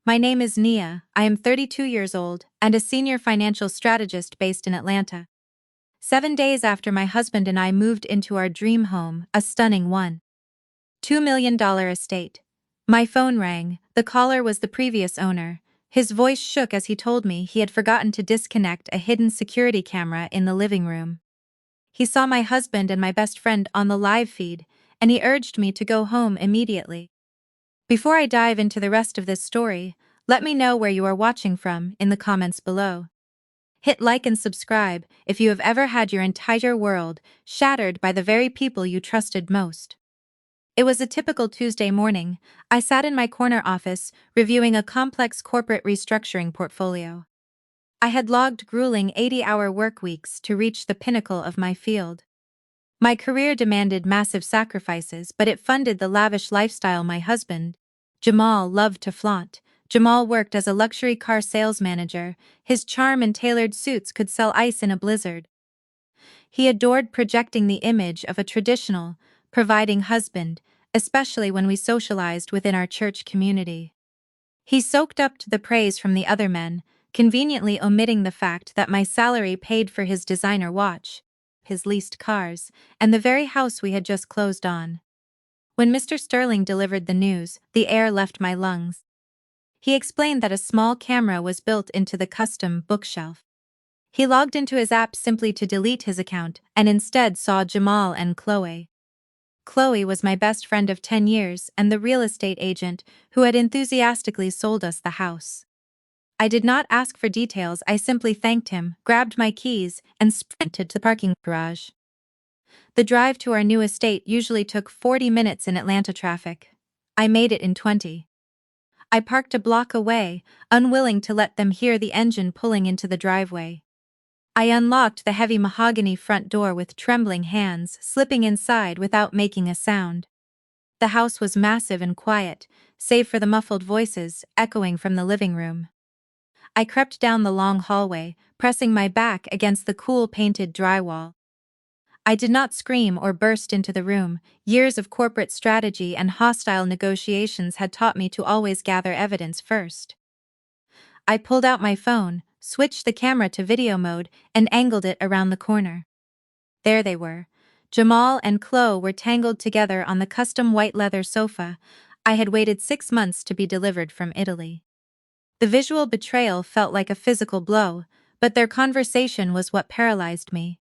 My name is Nia, I am 32 years old, and a senior financial strategist based in Atlanta. 7 days after my husband and I moved into our dream home, a stunning $1.2 million estate. My phone rang, the caller was the previous owner. His voice shook as he told me he had forgotten to disconnect a hidden security camera in the living room. He saw my husband and my best friend on the live feed, and he urged me to go home immediately. Before I dive into the rest of this story, let me know where you are watching from in the comments below. Hit like and subscribe if you have ever had your entire world shattered by the very people you trusted most. It was a typical Tuesday morning. I sat in my corner office, reviewing a complex corporate restructuring portfolio. I had logged grueling 80-hour work weeks to reach the pinnacle of my field. My career demanded massive sacrifices, but it funded the lavish lifestyle my husband, Jamal, loved to flaunt. Jamal worked as a luxury car sales manager. His charm and tailored suits could sell ice in a blizzard. He adored projecting the image of a traditional, providing husband, especially when we socialized within our church community. He soaked up to the praise from the other men, conveniently omitting the fact that my salary paid for his designer watch, his leased cars, and the very house we had just closed on. When Mr. Sterling delivered the news, the air left my lungs. He explained that a small camera was built into the custom bookshelf. He logged into his app simply to delete his account and instead saw Jamal and Chloe. Chloe was my best friend of 10 years and the real estate agent who had enthusiastically sold us the house. I did not ask for details, I simply thanked him, grabbed my keys, and sprinted to the parking garage. The drive to our new estate usually took 40 minutes in Atlanta traffic. I made it in 20. I parked a block away, unwilling to let them hear the engine pulling into the driveway. I unlocked the heavy mahogany front door with trembling hands, slipping inside without making a sound. The house was massive and quiet, save for the muffled voices echoing from the living room. I crept down the long hallway, pressing my back against the cool painted drywall. I did not scream or burst into the room. Years of corporate strategy and hostile negotiations had taught me to always gather evidence first. I pulled out my phone, switched the camera to video mode, and angled it around the corner. There they were. Jamal and Chloe were tangled together on the custom white leather sofa I had waited 6 months to be delivered from Italy. The visual betrayal felt like a physical blow, but their conversation was what paralyzed me.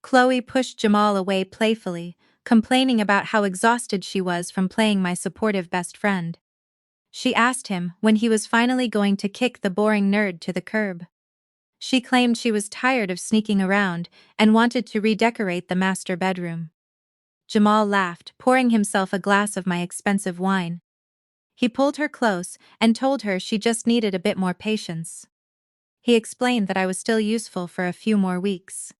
Chloe pushed Jamal away playfully, complaining about how exhausted she was from playing my supportive best friend. She asked him when he was finally going to kick the boring nerd to the curb. She claimed she was tired of sneaking around and wanted to redecorate the master bedroom. Jamal laughed, pouring himself a glass of my expensive wine. He pulled her close and told her she just needed a bit more patience. He explained that I was still useful for a few more weeks.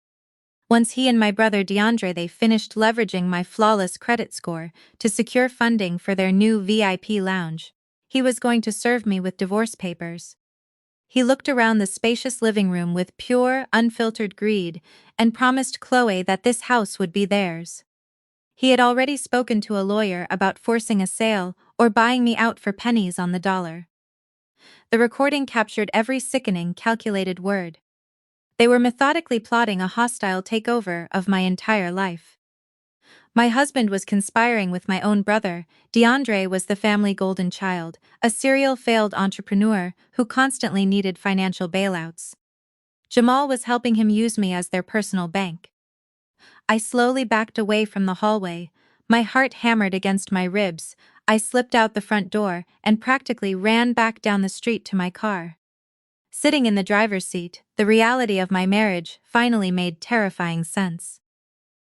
Once he and my brother DeAndre they finished leveraging my flawless credit score to secure funding for their new VIP lounge, he was going to serve me with divorce papers. He looked around the spacious living room with pure, unfiltered greed and promised Chloe that this house would be theirs. He had already spoken to a lawyer about forcing a sale or buying me out for pennies on the dollar. The recording captured every sickening, calculated word. They were methodically plotting a hostile takeover of my entire life. My husband was conspiring with my own brother. DeAndre was the family golden child, a serial failed entrepreneur who constantly needed financial bailouts. Jamal was helping him use me as their personal bank. I slowly backed away from the hallway, my heart hammered against my ribs. I slipped out the front door and practically ran back down the street to my car. Sitting in the driver's seat, the reality of my marriage finally made terrifying sense.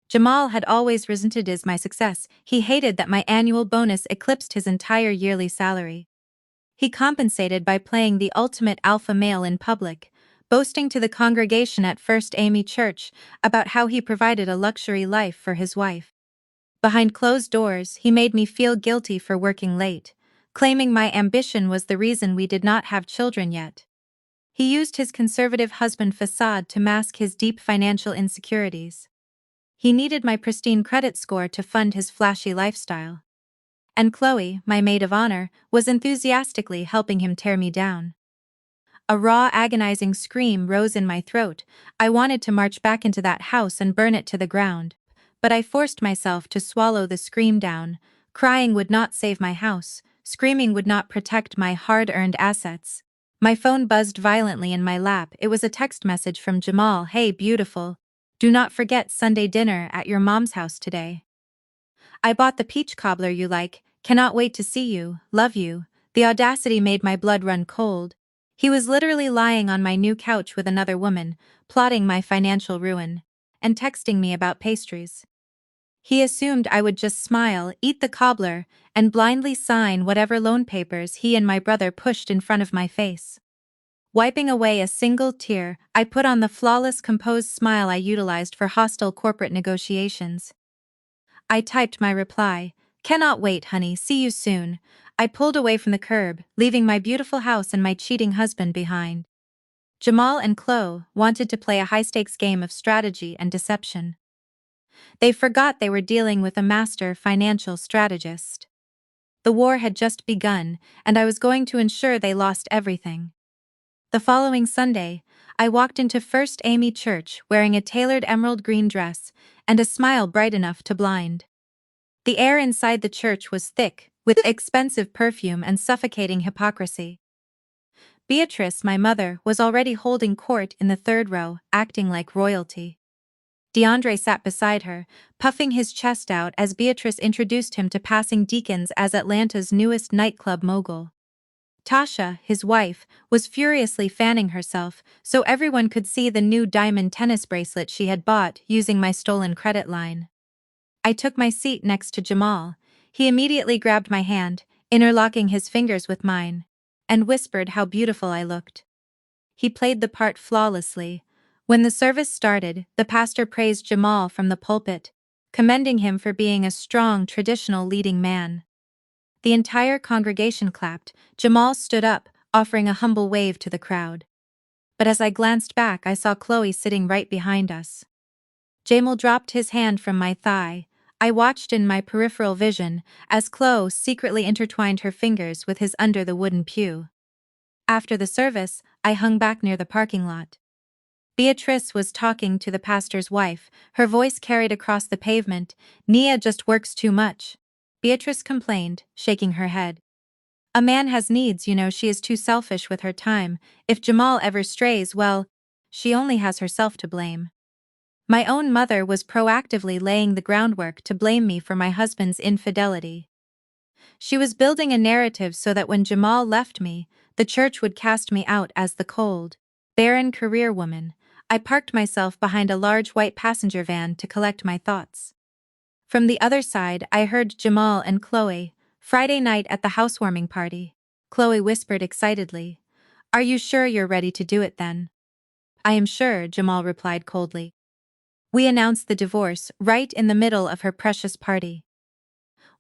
Jamal had always resented my success. He hated that my annual bonus eclipsed his entire yearly salary. He compensated by playing the ultimate alpha male in public, boasting to the congregation at First Amy Church about how he provided a luxury life for his wife. Behind closed doors, he made me feel guilty for working late, claiming my ambition was the reason we did not have children yet. He used his conservative husband facade to mask his deep financial insecurities. He needed my pristine credit score to fund his flashy lifestyle. and Chloe, my maid of honor, was enthusiastically helping him tear me down. A raw, agonizing scream rose in my throat. I wanted to march back into that house and burn it to the ground. But I forced myself to swallow the scream down. Crying would not save my house. Screaming would not protect my hard-earned assets. My phone buzzed violently in my lap. It was a text message from Jamal. "Hey, beautiful. Do not forget Sunday dinner at your mom's house today. I bought the peach cobbler you like. Cannot wait to see you. Love you." The audacity made my blood run cold. He was literally lying on my new couch with another woman, plotting my financial ruin, and texting me about pastries. He assumed I would just smile, eat the cobbler, and blindly sign whatever loan papers he and my brother pushed in front of my face. Wiping away a single tear, I put on the flawless, composed smile I utilized for hostile corporate negotiations. I typed my reply, "Cannot wait, honey, see you soon." I pulled away from the curb, leaving my beautiful house and my cheating husband behind. Jamal and Chloe wanted to play a high-stakes game of strategy and deception. They forgot they were dealing with a master financial strategist. The war had just begun, and I was going to ensure they lost everything. The following Sunday, I walked into First Amy Church wearing a tailored emerald green dress and a smile bright enough to blind. The air inside the church was thick, with expensive perfume and suffocating hypocrisy. Beatrice, my mother, was already holding court in the third row, acting like royalty. DeAndre sat beside her, puffing his chest out as Beatrice introduced him to passing deacons as Atlanta's newest nightclub mogul. Tasha, his wife, was furiously fanning herself so everyone could see the new diamond tennis bracelet she had bought using my stolen credit line. I took my seat next to Jamal. He immediately grabbed my hand, interlocking his fingers with mine, and whispered how beautiful I looked. He played the part flawlessly. When the service started, the pastor praised Jamal from the pulpit, commending him for being a strong, traditional leading man. The entire congregation clapped. Jamal stood up, offering a humble wave to the crowd. But as I glanced back, I saw Chloe sitting right behind us. Jamal dropped his hand from my thigh. I watched in my peripheral vision as Chloe secretly intertwined her fingers with his under the wooden pew. After the service, I hung back near the parking lot. Beatrice was talking to the pastor's wife, her voice carried across the pavement. "Nia just works too much," Beatrice complained, shaking her head. "A man has needs, you know. She is too selfish with her time. If Jamal ever strays, well, she only has herself to blame." My own mother was proactively laying the groundwork to blame me for my husband's infidelity. She was building a narrative so that when Jamal left me, the church would cast me out as the cold, barren career woman. I parked myself behind a large white passenger van to collect my thoughts. From the other side, I heard Jamal and Chloe. "Friday night at the housewarming party," Chloe whispered excitedly. "Are you sure you're ready to do it then?" "I am sure," Jamal replied coldly. We announced the divorce right in the middle of her precious party.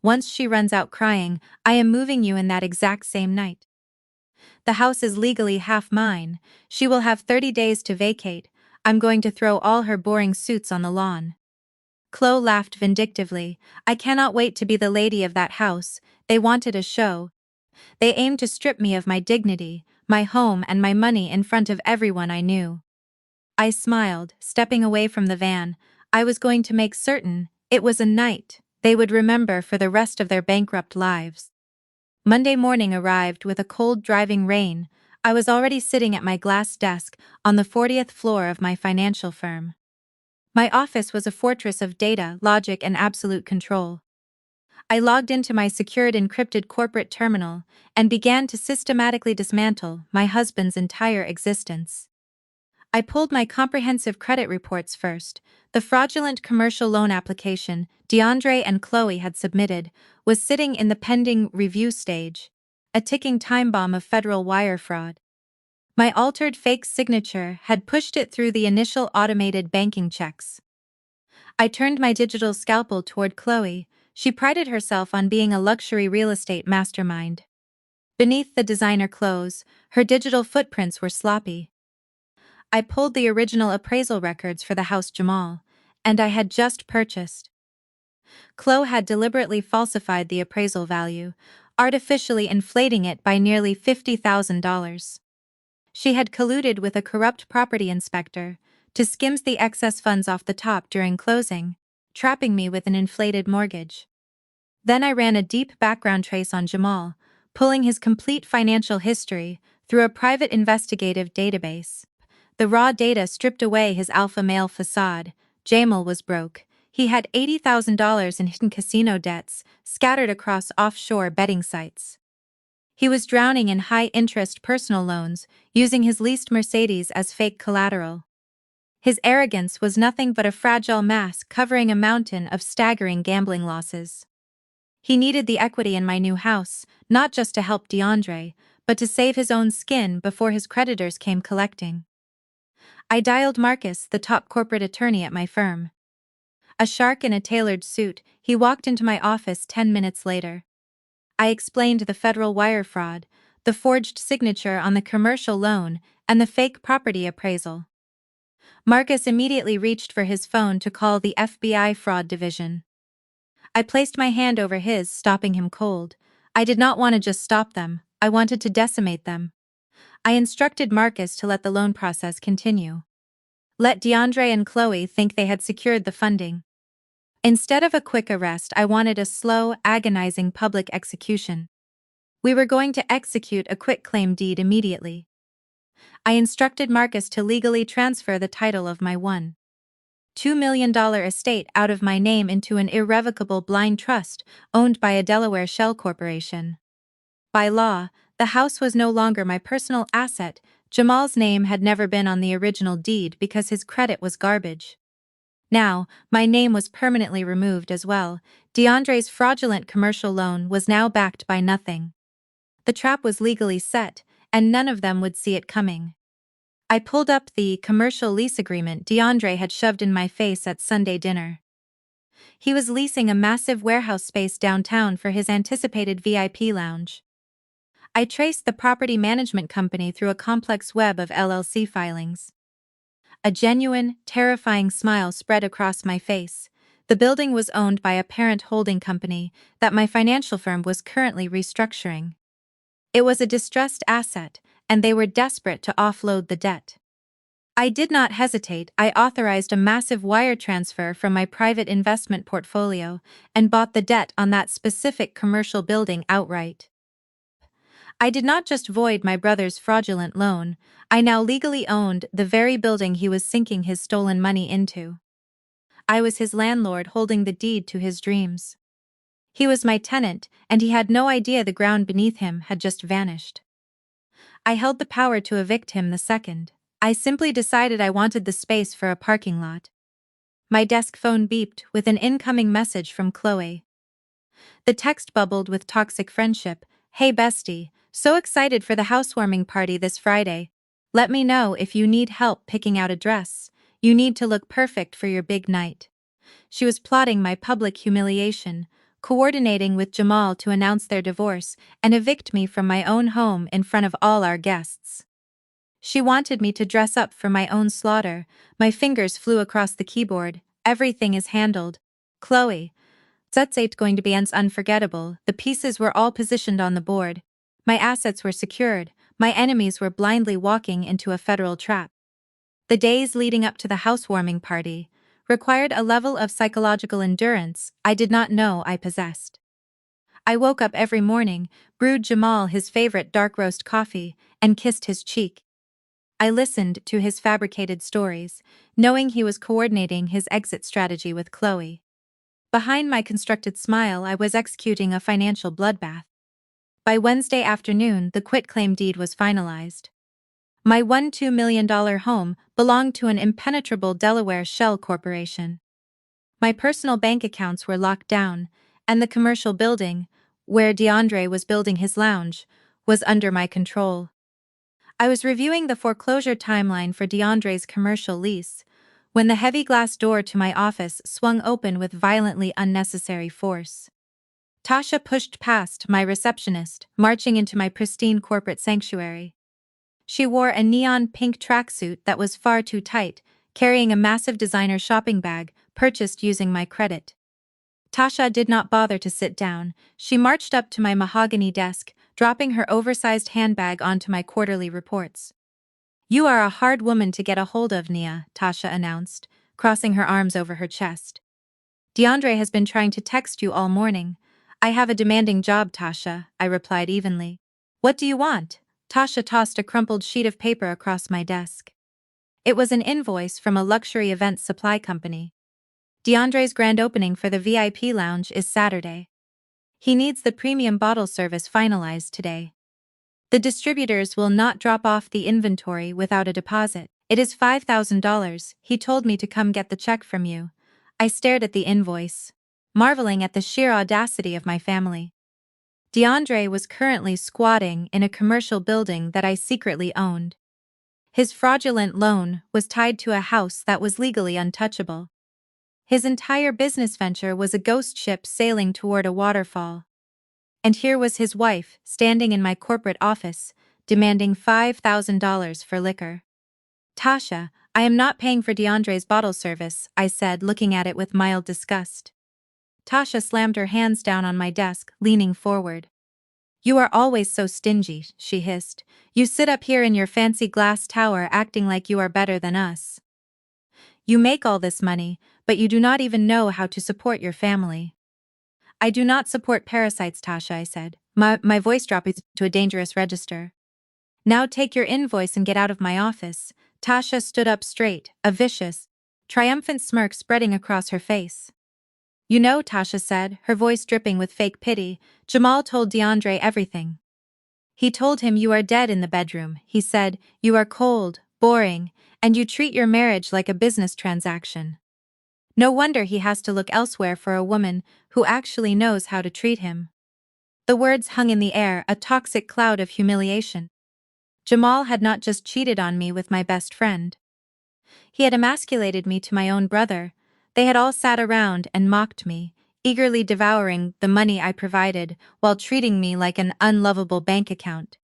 "Once she runs out crying, I am moving you in that exact same night. The house is legally half mine. She will have 30 days to vacate. I'm going to throw all her boring suits on the lawn." Chloe laughed vindictively. "I cannot wait to be the lady of that house." They wanted a show. They aimed to strip me of my dignity, my home, and my money in front of everyone I knew. I smiled, stepping away from the van. I was going to make certain it was a night they would remember for the rest of their bankrupt lives. Monday morning arrived with a cold, driving rain. I was already sitting at my glass desk on the 40th floor of my financial firm. My office was a fortress of data, logic, and absolute control. I logged into my secured encrypted corporate terminal and began to systematically dismantle my husband's entire existence. I pulled my comprehensive credit reports first. The fraudulent commercial loan application DeAndre and Chloe had submitted was sitting in the pending review stage, a ticking time bomb of federal wire fraud. My altered fake signature had pushed it through the initial automated banking checks. I turned my digital scalpel toward Chloe. She prided herself on being a luxury real estate mastermind. Beneath the designer clothes, her digital footprints were sloppy. I pulled the original appraisal records for the house Jamal and I had just purchased. Chloe had deliberately falsified the appraisal value, artificially inflating it by nearly $50,000. She had colluded with a corrupt property inspector to skim the excess funds off the top during closing, trapping me with an inflated mortgage. Then I ran a deep background trace on Jamal, pulling his complete financial history through a private investigative database. The raw data stripped away his alpha male facade. Jamal was broke. He had $80,000 in hidden casino debts, scattered across offshore betting sites. He was drowning in high-interest personal loans, using his leased Mercedes as fake collateral. His arrogance was nothing but a fragile mask covering a mountain of staggering gambling losses. He needed the equity in my new house, not just to help DeAndre, but to save his own skin before his creditors came collecting. I dialed Marcus, the top corporate attorney at my firm. A shark in a tailored suit, he walked into my office 10 minutes later. I explained the federal wire fraud, the forged signature on the commercial loan, and the fake property appraisal. Marcus immediately reached for his phone to call the FBI fraud division. I placed my hand over his, stopping him cold. I did not want to just stop them, I wanted to decimate them. I instructed Marcus to let the loan process continue. Let DeAndre and Chloe think they had secured the funding. Instead of a quick arrest, I wanted a slow, agonizing public execution. We were going to execute a quitclaim deed immediately. I instructed Marcus to legally transfer the title of my $1.2 million estate out of my name into an irrevocable blind trust owned by a Delaware shell corporation. By law, the house was no longer my personal asset. Jamal's name had never been on the original deed because his credit was garbage. Now, my name was permanently removed as well. DeAndre's fraudulent commercial loan was now backed by nothing. The trap was legally set, and none of them would see it coming. I pulled up the commercial lease agreement DeAndre had shoved in my face at Sunday dinner. He was leasing a massive warehouse space downtown for his anticipated VIP lounge. I traced the property management company through a complex web of LLC filings. A genuine, terrifying smile spread across my face. The building was owned by a parent holding company that my financial firm was currently restructuring. It was a distressed asset, and they were desperate to offload the debt. I did not hesitate. I authorized a massive wire transfer from my private investment portfolio and bought the debt on that specific commercial building outright. I did not just void my brother's fraudulent loan, I now legally owned the very building he was sinking his stolen money into. I was his landlord holding the deed to his dreams. He was my tenant, and he had no idea the ground beneath him had just vanished. I held the power to evict him the second I simply decided I wanted the space for a parking lot. My desk phone beeped with an incoming message from Chloe. The text bubbled with toxic friendship. Hey bestie, so excited for the housewarming party this Friday. Let me know if you need help picking out a dress. You need to look perfect for your big night. She was plotting my public humiliation, coordinating with Jamal to announce their divorce and evict me from my own home in front of all our guests. She wanted me to dress up for my own slaughter. My fingers flew across the keyboard. Everything is handled. Chloe. That's going to be unforgettable. The pieces were all positioned on the board. My assets were secured. My enemies were blindly walking into a federal trap. The days leading up to the housewarming party required a level of psychological endurance I did not know I possessed. I woke up every morning, brewed Jamal his favorite dark roast coffee, and kissed his cheek. I listened to his fabricated stories, knowing he was coordinating his exit strategy with Chloe. Behind my constructed smile, I was executing a financial bloodbath. By Wednesday afternoon, the quitclaim deed was finalized. My $1.2 million home belonged to an impenetrable Delaware shell corporation. My personal bank accounts were locked down, and the commercial building, where DeAndre was building his lounge, was under my control. I was reviewing the foreclosure timeline for DeAndre's commercial lease when the heavy glass door to my office swung open with violently unnecessary force. Tasha pushed past my receptionist, marching into my pristine corporate sanctuary. She wore a neon pink tracksuit that was far too tight, carrying a massive designer shopping bag purchased using my credit. Tasha did not bother to sit down. She marched up to my mahogany desk, dropping her oversized handbag onto my quarterly reports. "You are a hard woman to get a hold of, Nia," Tasha announced, crossing her arms over her chest. "DeAndre has been trying to text you all morning." "I have a demanding job, Tasha," I replied evenly. "What do you want?" Tasha tossed a crumpled sheet of paper across my desk. It was an invoice from a luxury events supply company. "DeAndre's grand opening for the VIP lounge is Saturday. He needs the premium bottle service finalized today. The distributors will not drop off the inventory without a deposit. It is $5,000. He told me to come get the check from you." I stared at the invoice, marveling at the sheer audacity of my family. DeAndre was currently squatting in a commercial building that I secretly owned. His fraudulent loan was tied to a house that was legally untouchable. His entire business venture was a ghost ship sailing toward a waterfall. And here was his wife, standing in my corporate office, demanding $5,000 for liquor. "Tasha, I am not paying for DeAndre's bottle service," I said, looking at it with mild disgust. Tasha slammed her hands down on my desk, leaning forward. "You are always so stingy," she hissed. "You sit up here in your fancy glass tower acting like you are better than us. You make all this money, but you do not even know how to support your family." "I do not support parasites, Tasha," I said, my voice dropping to a dangerous register. "Now take your invoice and get out of my office." Tasha stood up straight, a vicious, triumphant smirk spreading across her face. "You know," Tasha said, her voice dripping with fake pity, "Jamal told DeAndre everything. He told him you are dead in the bedroom. He said, you are cold, boring, and you treat your marriage like a business transaction. No wonder he has to look elsewhere for a woman who actually knows how to treat him." The words hung in the air, a toxic cloud of humiliation. Jamal had not just cheated on me with my best friend. He had emasculated me to my own brother. They had all sat around and mocked me, eagerly devouring the money I provided while treating me like an unlovable bank account.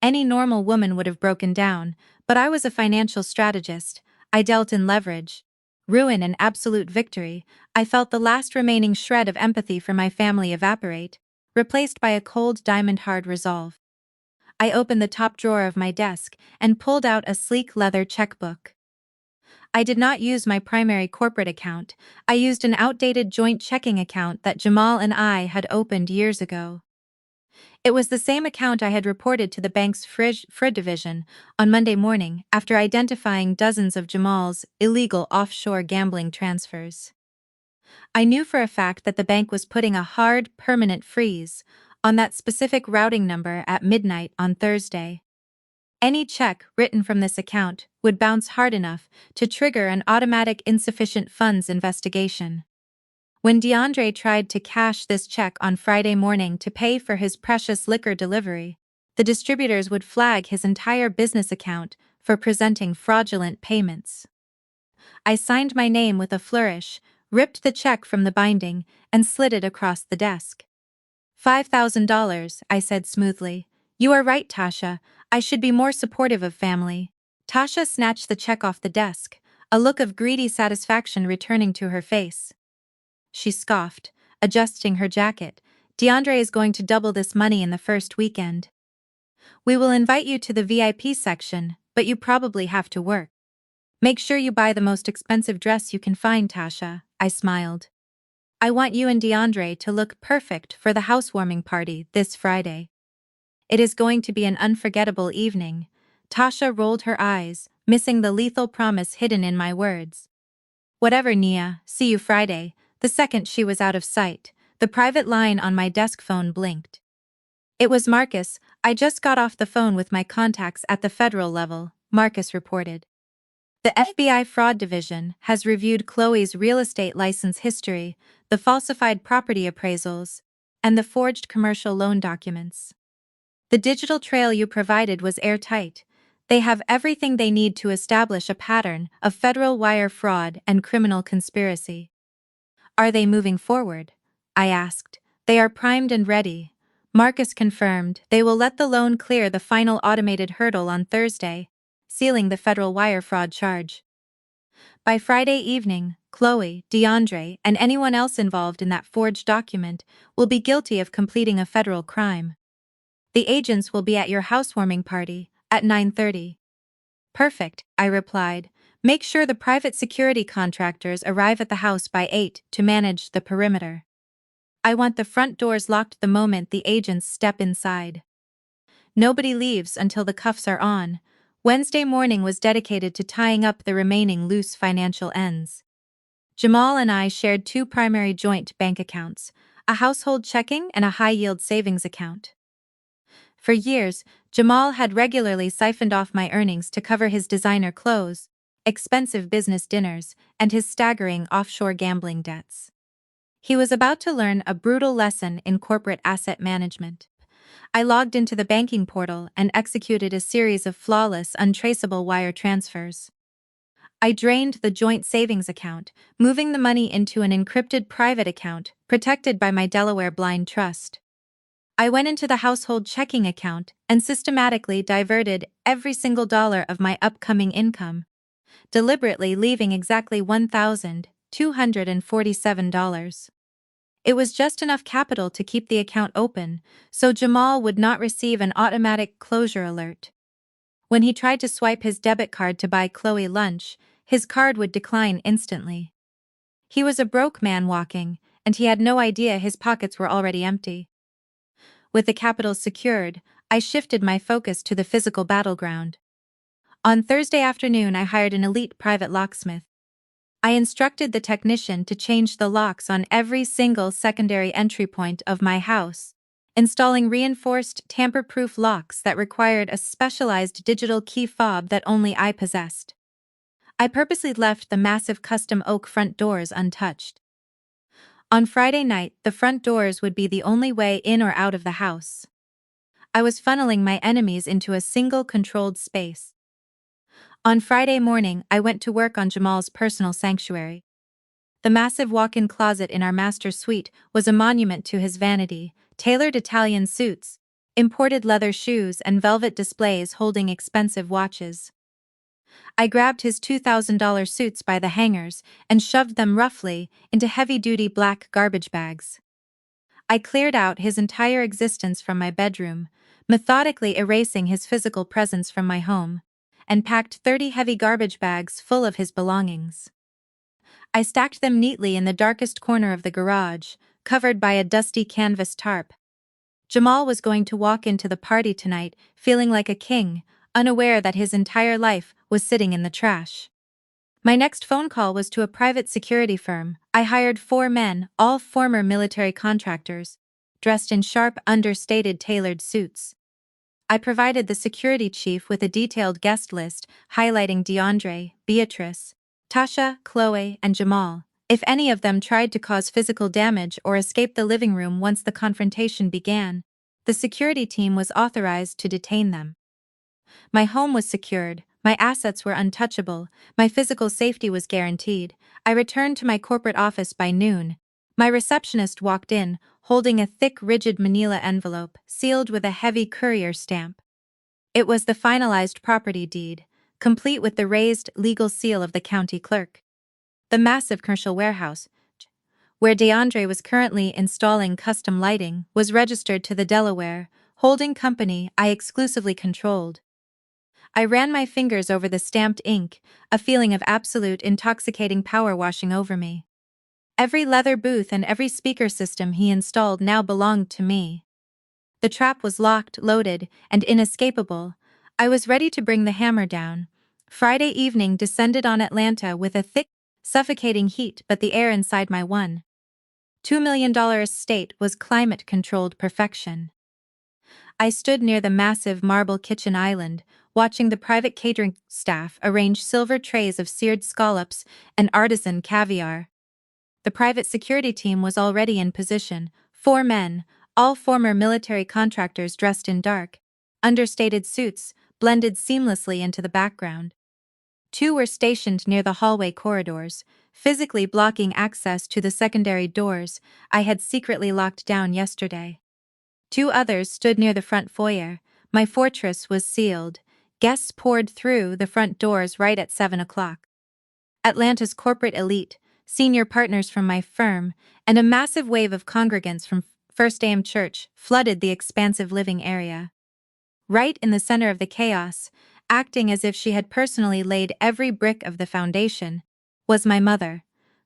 Any normal woman would have broken down, but I was a financial strategist. I dealt in leverage, ruin, and absolute victory. I felt the last remaining shred of empathy for my family evaporate, replaced by a cold diamond-hard resolve. I opened the top drawer of my desk and pulled out a sleek leather checkbook. I did not use my primary corporate account. I used an outdated joint checking account that Jamal and I had opened years ago. It was the same account I had reported to the bank's fraud division on Monday morning after identifying dozens of Jamal's illegal offshore gambling transfers. I knew for a fact that the bank was putting a hard, permanent freeze on that specific routing number at midnight on Thursday. Any check written from this account would bounce hard enough to trigger an automatic insufficient funds investigation. When DeAndre tried to cash this check on Friday morning to pay for his precious liquor delivery, the distributors would flag his entire business account for presenting fraudulent payments. I signed my name with a flourish, ripped the check from the binding, and slid it across the desk. $5,000, I said smoothly. "You are right, Tasha. I should be more supportive of family." Tasha snatched the check off the desk, a look of greedy satisfaction returning to her face. She scoffed, adjusting her jacket. "DeAndre is going to double this money in the first weekend. We will invite you to the VIP section, but you probably have to work. Make sure you buy the most expensive dress you can find, Tasha," I smiled. "I want you and DeAndre to look perfect for the housewarming party this Friday. It is going to be an unforgettable evening." Tasha rolled her eyes, missing the lethal promise hidden in my words. "Whatever, Nia, see you Friday." The second she was out of sight, the private line on my desk phone blinked. It was Marcus. "I just got off the phone with my contacts at the federal level," Marcus reported. "The FBI fraud division has reviewed Chloe's real estate license history, the falsified property appraisals, and the forged commercial loan documents. The digital trail you provided was airtight. They have everything they need to establish a pattern of federal wire fraud and criminal conspiracy." "Are they moving forward?" I asked. "They are primed and ready," Marcus confirmed. "They will let the loan clear the final automated hurdle on Thursday, sealing the federal wire fraud charge. By Friday evening, Chloe, DeAndre, and anyone else involved in that forged document will be guilty of completing a federal crime. The agents will be at your housewarming party at 9:30. Perfect, I replied. Make sure the private security contractors arrive at the house by 8 to manage the perimeter. I want the front doors locked the moment the agents step inside. Nobody leaves until the cuffs are on. Wednesday morning was dedicated to tying up the remaining loose financial ends. Jamal and I shared two primary joint bank accounts, a household checking and a high-yield savings account. For years, Jamal had regularly siphoned off my earnings to cover his designer clothes, expensive business dinners, and his staggering offshore gambling debts. He was about to learn a brutal lesson in corporate asset management. I logged into the banking portal and executed a series of flawless, untraceable wire transfers. I drained the joint savings account, moving the money into an encrypted private account protected by my Delaware blind trust. I went into the household checking account and systematically diverted every single dollar of my upcoming income, deliberately leaving exactly $1,247. It was just enough capital to keep the account open, so Jamal would not receive an automatic closure alert. When he tried to swipe his debit card to buy Chloe lunch, his card would decline instantly. He was a broke man walking, and he had no idea his pockets were already empty. With the capital secured, I shifted my focus to the physical battleground. On Thursday afternoon, I hired an elite private locksmith. I instructed the technician to change the locks on every single secondary entry point of my house, installing reinforced, tamper-proof locks that required a specialized digital key fob that only I possessed. I purposely left the massive custom oak front doors untouched. On Friday night, the front doors would be the only way in or out of the house. I was funneling my enemies into a single controlled space. On Friday morning, I went to work on Jamal's personal sanctuary. The massive walk-in closet in our master suite was a monument to his vanity: tailored Italian suits, imported leather shoes, and velvet displays holding expensive watches. I grabbed his $2,000 suits by the hangers and shoved them roughly into heavy-duty black garbage bags. I cleared out his entire existence from my bedroom, methodically erasing his physical presence from my home, and packed 30 heavy garbage bags full of his belongings. I stacked them neatly in the darkest corner of the garage, covered by a dusty canvas tarp. Jamal was going to walk into the party tonight feeling like a king, unaware that his entire life was sitting in the trash. My next phone call was to a private security firm. I hired 4 men, all former military contractors, dressed in sharp, understated tailored suits. I provided the security chief with a detailed guest list highlighting DeAndre, Beatrice, Tasha, Chloe, and Jamal. If any of them tried to cause physical damage or escape the living room once the confrontation began, the security team was authorized to detain them. My home was secured, my assets were untouchable, my physical safety was guaranteed. I returned to my corporate office by noon. My receptionist walked in, holding a thick, rigid manila envelope, sealed with a heavy courier stamp. It was the finalized property deed, complete with the raised, legal seal of the county clerk. The massive commercial warehouse, where DeAndre was currently installing custom lighting, was registered to the Delaware holding company I exclusively controlled. I ran my fingers over the stamped ink, a feeling of absolute intoxicating power washing over me. Every leather booth and every speaker system he installed now belonged to me. The trap was locked, loaded, and inescapable. I was ready to bring the hammer down. Friday evening descended on Atlanta with a thick, suffocating heat, but the air inside my $1.2 million estate was climate-controlled perfection. I stood near the massive marble kitchen island, watching the private catering staff arrange silver trays of seared scallops and artisan caviar. The private security team was already in position, 4 men, all former military contractors dressed in dark, understated suits, blended seamlessly into the background. 2 were stationed near the hallway corridors, physically blocking access to the secondary doors I had secretly locked down yesterday. 2 others stood near the front foyer. My fortress was sealed. Guests poured through the front doors right at 7 o'clock. Atlanta's corporate elite, senior partners from my firm, and a massive wave of congregants from First AM Church flooded the expansive living area. Right in the center of the chaos, acting as if she had personally laid every brick of the foundation, was my mother.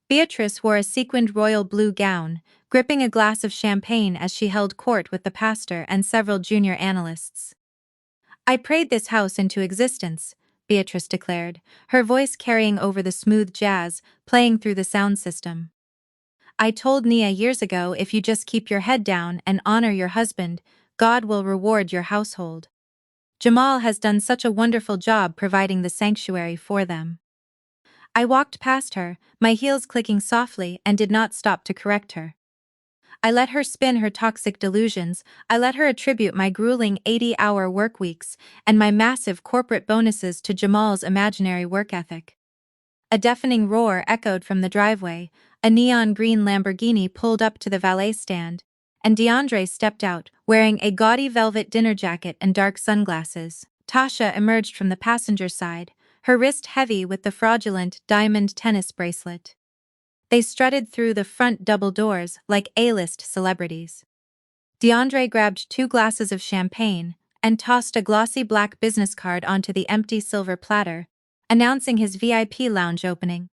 Beatrice wore a sequined royal blue gown, gripping a glass of champagne as she held court with the pastor and several junior analysts. "I prayed this house into existence," Beatrice declared, her voice carrying over the smooth jazz playing through the sound system. "I told Nia years ago, if you just keep your head down and honor your husband, God will reward your household. Jamal has done such a wonderful job providing the sanctuary for them." I walked past her, my heels clicking softly, and did not stop to correct her. I let her spin her toxic delusions. I let her attribute my grueling 80-hour work weeks and my massive corporate bonuses to Jamal's imaginary work ethic. A deafening roar echoed from the driveway, a neon green Lamborghini pulled up to the valet stand, and DeAndre stepped out, wearing a gaudy velvet dinner jacket and dark sunglasses. Tasha emerged from the passenger side, her wrist heavy with the fraudulent diamond tennis bracelet. They strutted through the front double doors like A-list celebrities. DeAndre grabbed 2 glasses of champagne and tossed a glossy black business card onto the empty silver platter, announcing his VIP lounge opening.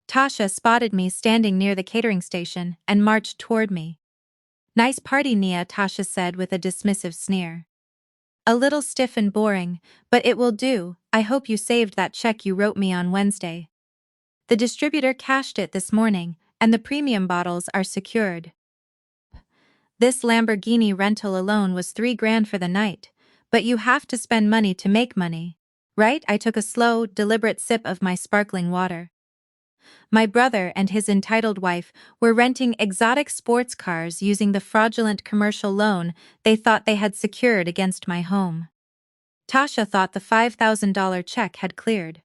Tasha spotted me standing near the catering station and marched toward me. "Nice party, Nia," Tasha said with a dismissive sneer. "A little stiff and boring, but it will do. I hope you saved that check you wrote me on Wednesday. The distributor cashed it this morning, and the premium bottles are secured. This Lamborghini rental alone was $3,000 for the night, but you have to spend money to make money, right?" I took a slow, deliberate sip of my sparkling water. My brother and his entitled wife were renting exotic sports cars using the fraudulent commercial loan they thought they had secured against my home. Tasha thought the $5,000 check had cleared.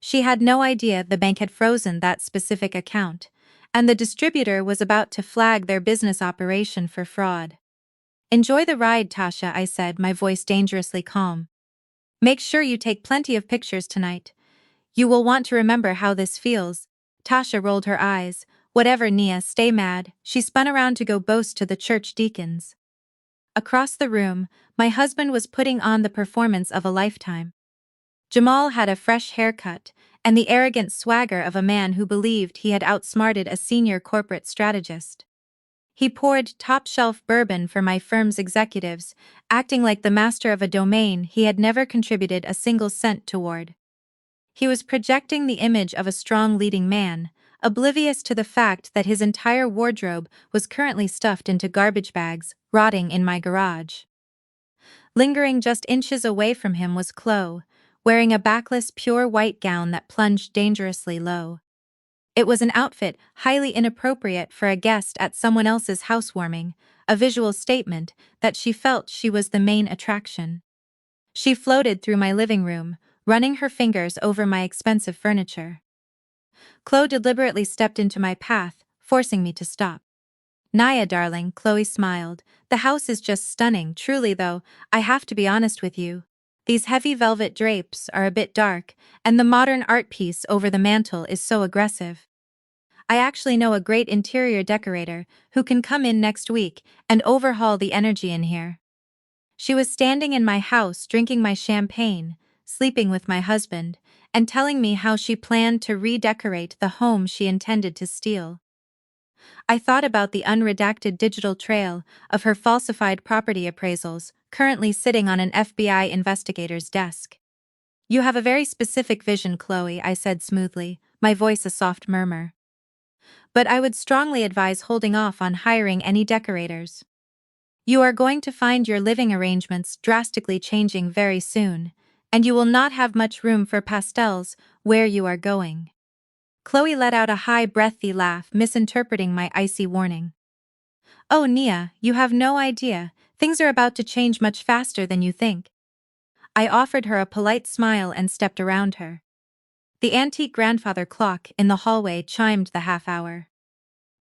She had no idea the bank had frozen that specific account, and the distributor was about to flag their business operation for fraud. "Enjoy the ride, Tasha," I said, my voice dangerously calm. "Make sure you take plenty of pictures tonight. You will want to remember how this feels." Tasha rolled her eyes. "Whatever, Nia, stay mad." She spun around to go boast to the church deacons. Across the room, my husband was putting on the performance of a lifetime. Jamal had a fresh haircut and the arrogant swagger of a man who believed he had outsmarted a senior corporate strategist. He poured top-shelf bourbon for my firm's executives, acting like the master of a domain he had never contributed a single cent toward. He was projecting the image of a strong leading man, oblivious to the fact that his entire wardrobe was currently stuffed into garbage bags, rotting in my garage. Lingering just inches away from him was Chloe, wearing a backless pure white gown that plunged dangerously low. It was an outfit highly inappropriate for a guest at someone else's housewarming, a visual statement that she felt she was the main attraction. She floated through my living room, running her fingers over my expensive furniture. Chloe deliberately stepped into my path, forcing me to stop. "Nia, darling," Chloe smiled, "the house is just stunning. Truly though, I have to be honest with you. These heavy velvet drapes are a bit dark, and the modern art piece over the mantel is so aggressive. I actually know a great interior decorator who can come in next week and overhaul the energy in here." She was standing in my house drinking my champagne, sleeping with my husband, and telling me how she planned to redecorate the home she intended to steal. I thought about the unredacted digital trail of her falsified property appraisals, currently sitting on an FBI investigator's desk. "You have a very specific vision, Chloe," I said smoothly, my voice a soft murmur. "But I would strongly advise holding off on hiring any decorators. You are going to find your living arrangements drastically changing very soon, and you will not have much room for pastels where you are going." Chloe let out a high, breathy laugh, misinterpreting my icy warning. "Oh, Nia, you have no idea. Things are about to change much faster than you think." I offered her a polite smile and stepped around her. The antique grandfather clock in the hallway chimed the half-hour.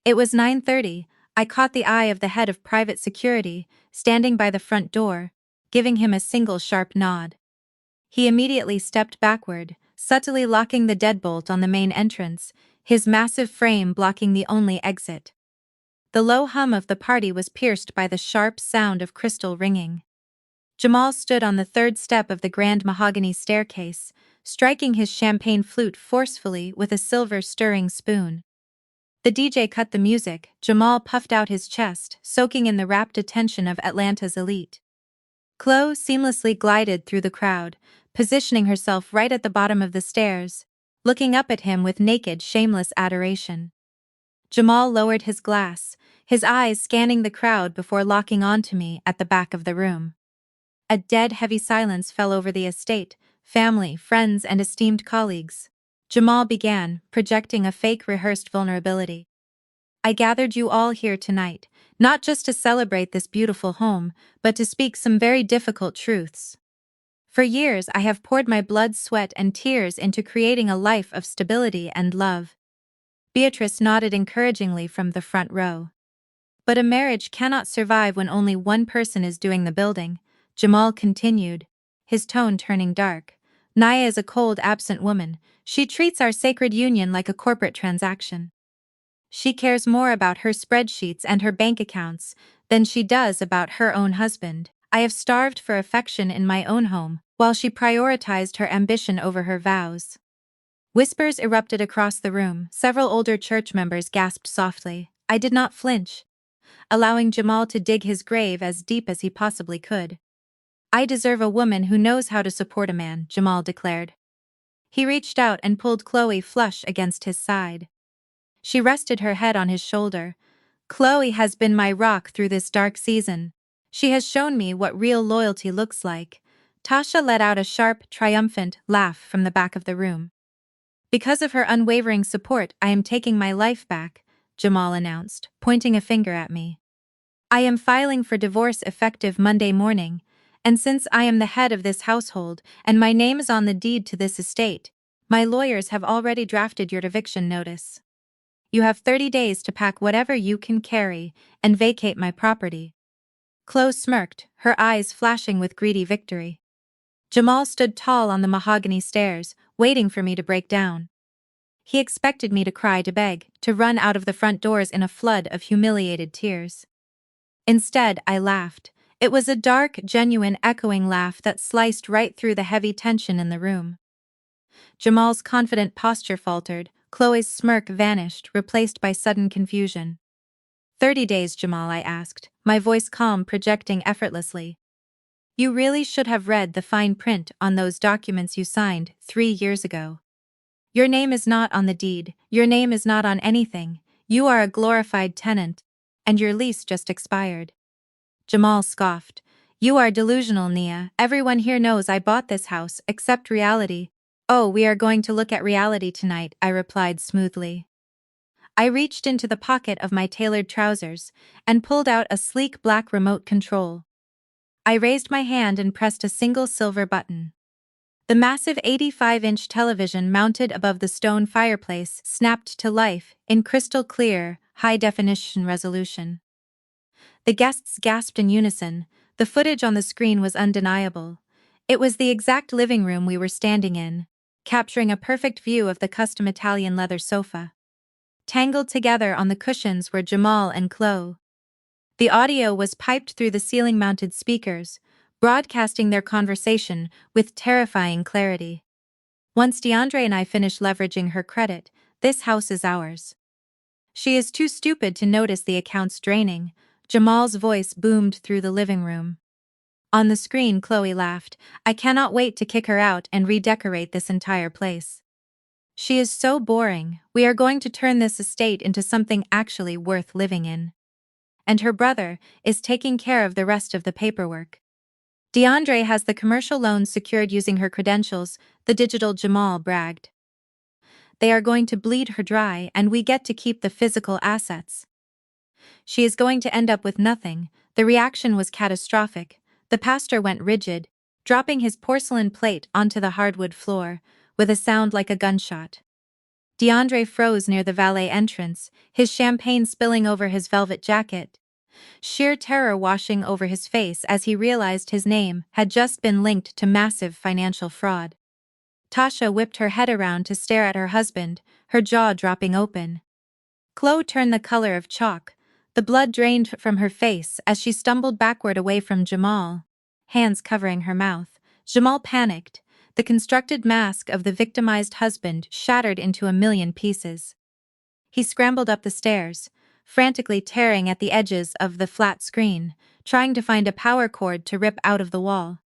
It was 9:30. I caught the eye of the head of private security, standing by the front door, giving him a single sharp nod. He immediately stepped backward, subtly locking the deadbolt on the main entrance, his massive frame blocking the only exit. The low hum of the party was pierced by the sharp sound of crystal ringing. Jamal stood on the third step of the grand mahogany staircase, striking his champagne flute forcefully with a silver stirring spoon. The DJ cut the music. Jamal puffed out his chest, soaking in the rapt attention of Atlanta's elite. Chloe seamlessly glided through the crowd, positioning herself right at the bottom of the stairs, looking up at him with naked, shameless adoration. Jamal lowered his glass, his eyes scanning the crowd before locking onto me at the back of the room. A dead, heavy silence fell over the estate, family, friends, and esteemed colleagues. Jamal began, projecting a fake rehearsed vulnerability. I gathered you all here tonight, not just to celebrate this beautiful home, but to speak some very difficult truths. For years I have poured my blood, sweat, and tears into creating a life of stability and love. Beatrice nodded encouragingly from the front row. But a marriage cannot survive when only one person is doing the building, Jamal continued, his tone turning dark. Naya is a cold, absent woman. She treats our sacred union like a corporate transaction. She cares more about her spreadsheets and her bank accounts than she does about her own husband. I have starved for affection in my own home, while she prioritized her ambition over her vows. Whispers erupted across the room. Several older church members gasped softly. I did not flinch, allowing Jamal to dig his grave as deep as he possibly could. I deserve a woman who knows how to support a man, Jamal declared. He reached out and pulled Chloe flush against his side. She rested her head on his shoulder. Chloe has been my rock through this dark season. She has shown me what real loyalty looks like. Tasha let out a sharp, triumphant laugh from the back of the room. Because of her unwavering support, I am taking my life back, Jamal announced, pointing a finger at me. I am filing for divorce effective Monday morning, and since I am the head of this household and my name is on the deed to this estate, my lawyers have already drafted your eviction notice. You have 30 days to pack whatever you can carry and vacate my property. Chloe smirked, her eyes flashing with greedy victory. Jamal stood tall on the mahogany stairs, waiting for me to break down. He expected me to cry, to beg, to run out of the front doors in a flood of humiliated tears. Instead, I laughed. It was a dark, genuine, echoing laugh that sliced right through the heavy tension in the room. Jamal's confident posture faltered. Chloe's smirk vanished, replaced by sudden confusion. 30 days, Jamal, I asked, my voice calm, projecting effortlessly. You really should have read the fine print on those documents you signed 3 years ago. Your name is not on the deed, your name is not on anything, you are a glorified tenant, and your lease just expired. Jamal scoffed. You are delusional, Nia. Everyone here knows I bought this house, except reality. Oh, we are going to look at reality tonight, I replied smoothly. I reached into the pocket of my tailored trousers and pulled out a sleek black remote control. I raised my hand and pressed a single silver button. The massive 85-inch television mounted above the stone fireplace snapped to life in crystal clear, high-definition resolution. The guests gasped in unison. The footage on the screen was undeniable. It was the exact living room we were standing in, capturing a perfect view of the custom Italian leather sofa. Tangled together on the cushions were Jamal and Chloe. The audio was piped through the ceiling-mounted speakers, broadcasting their conversation with terrifying clarity. Once DeAndre and I finish leveraging her credit, this house is ours. She is too stupid to notice the accounts draining. Jamal's voice boomed through the living room. On the screen, Chloe laughed. I cannot wait to kick her out and redecorate this entire place. She is so boring. We are going to turn this estate into something actually worth living in. And her brother is taking care of the rest of the paperwork. DeAndre has the commercial loan secured using her credentials, the digital Jamal bragged. They are going to bleed her dry and we get to keep the physical assets. She is going to end up with nothing. The reaction was catastrophic. The pastor went rigid, dropping his porcelain plate onto the hardwood floor, with a sound like a gunshot. DeAndre froze near the valet entrance, his champagne spilling over his velvet jacket, sheer terror washing over his face as he realized his name had just been linked to massive financial fraud. Tasha whipped her head around to stare at her husband, her jaw dropping open. Chloe turned the color of chalk. The blood drained from her face as she stumbled backward away from Jamal, hands covering her mouth. Jamal panicked. The constructed mask of the victimized husband shattered into a million pieces. He scrambled up the stairs, frantically tearing at the edges of the flat screen, trying to find a power cord to rip out of the wall.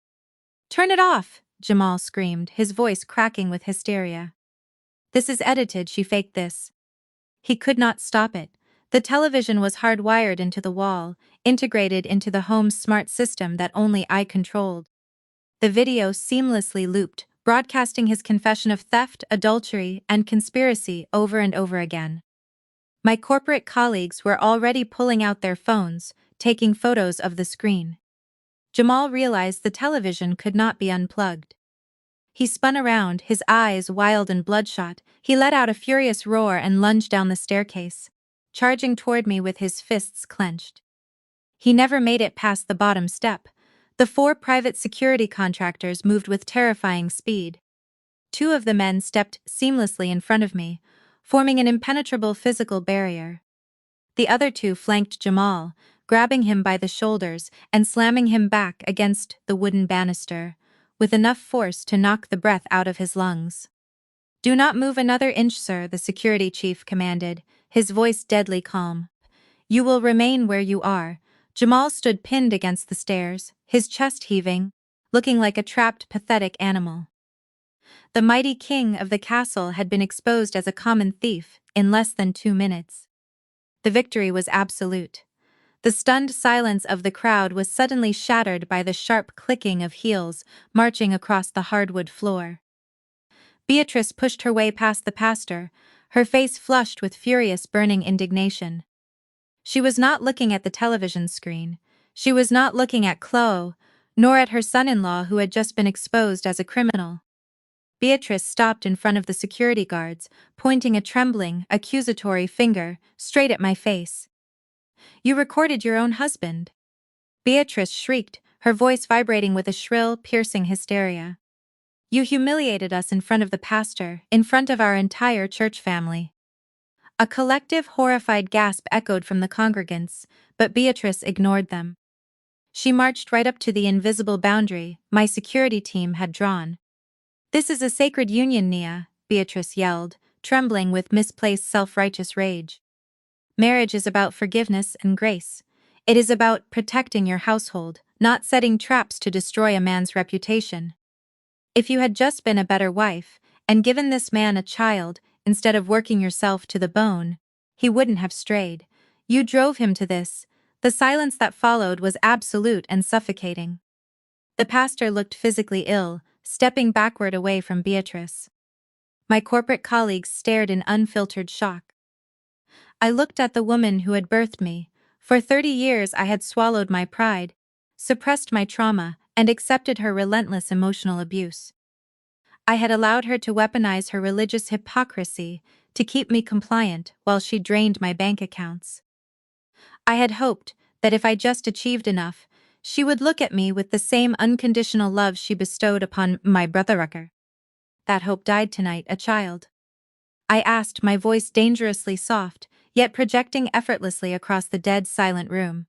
"Turn it off!" Jamal screamed, his voice cracking with hysteria. "This is edited," she faked this. He could not stop it. The television was hardwired into the wall, integrated into the home's smart system that only I controlled. The video seamlessly looped, broadcasting his confession of theft, adultery, and conspiracy over and over again. My corporate colleagues were already pulling out their phones, taking photos of the screen. Jamal realized the television could not be unplugged. He spun around, his eyes wild and bloodshot. He let out a furious roar and lunged down the staircase, charging toward me with his fists clenched. He never made it past the bottom step. The 4 private security contractors moved with terrifying speed. 2 of the men stepped seamlessly in front of me, forming an impenetrable physical barrier. The other 2 flanked Jamal, grabbing him by the shoulders and slamming him back against the wooden banister, with enough force to knock the breath out of his lungs. "Do not move another inch, sir," the security chief commanded, his voice deadly calm. "You will remain where you are." Jamal stood pinned against the stairs, his chest heaving, looking like a trapped, pathetic animal. The mighty king of the castle had been exposed as a common thief in less than 2 minutes. The victory was absolute. The stunned silence of the crowd was suddenly shattered by the sharp clicking of heels marching across the hardwood floor. Beatrice pushed her way past the pastor, her face flushed with furious, burning indignation. She was not looking at the television screen. She was not looking at Chloe, nor at her son-in-law who had just been exposed as a criminal. Beatrice stopped in front of the security guards, pointing a trembling, accusatory finger straight at my face. "You recorded your own husband." Beatrice shrieked, her voice vibrating with a shrill, piercing hysteria. "You humiliated us in front of the pastor, in front of our entire church family." A collective, horrified gasp echoed from the congregants, but Beatrice ignored them. She marched right up to the invisible boundary my security team had drawn. "This is a sacred union, Nia," Beatrice yelled, trembling with misplaced self-righteous rage. "Marriage is about forgiveness and grace. It is about protecting your household, not setting traps to destroy a man's reputation. If you had just been a better wife, and given this man a child, instead of working yourself to the bone, he wouldn't have strayed. You drove him to this." The silence that followed was absolute and suffocating. The pastor looked physically ill, stepping backward away from Beatrice. My corporate colleagues stared in unfiltered shock. I looked at the woman who had birthed me. For 30 years I had swallowed my pride, suppressed my trauma, and accepted her relentless emotional abuse. I had allowed her to weaponize her religious hypocrisy to keep me compliant while she drained my bank accounts. I had hoped that if I just achieved enough, she would look at me with the same unconditional love she bestowed upon my brother Rucker. That hope died tonight, a child. I asked, my voice dangerously soft, yet projecting effortlessly across the dead, silent room.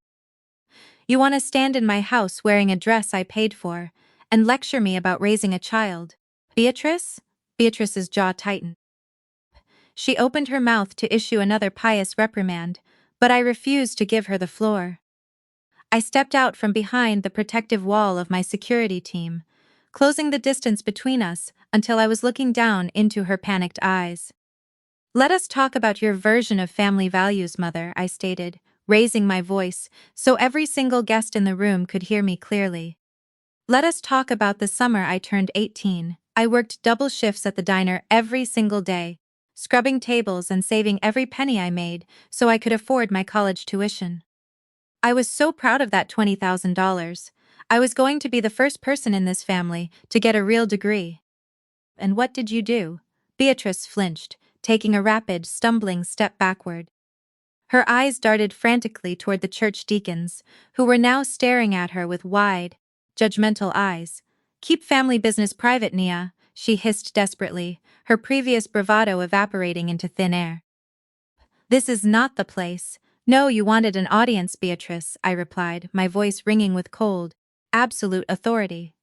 "You want to stand in my house wearing a dress I paid for, and lecture me about raising a child, Beatrice?" Beatrice's jaw tightened. She opened her mouth to issue another pious reprimand, but I refused to give her the floor. I stepped out from behind the protective wall of my security team, closing the distance between us until I was looking down into her panicked eyes. "Let us talk about your version of family values, Mother," I stated, raising my voice so every single guest in the room could hear me clearly. "Let us talk about the summer I turned 18. I worked double shifts at the diner every single day, scrubbing tables and saving every penny I made so I could afford my college tuition. I was so proud of that $20,000. I was going to be the first person in this family to get a real degree." "And what did you do?" Beatrice flinched, taking a rapid, stumbling step backward. Her eyes darted frantically toward the church deacons, who were now staring at her with wide, judgmental eyes. "Keep family business private, Nia," she hissed desperately, her previous bravado evaporating into thin air. This is not the place. No, you wanted an audience, Beatrice, I replied, my voice ringing with cold, absolute authority.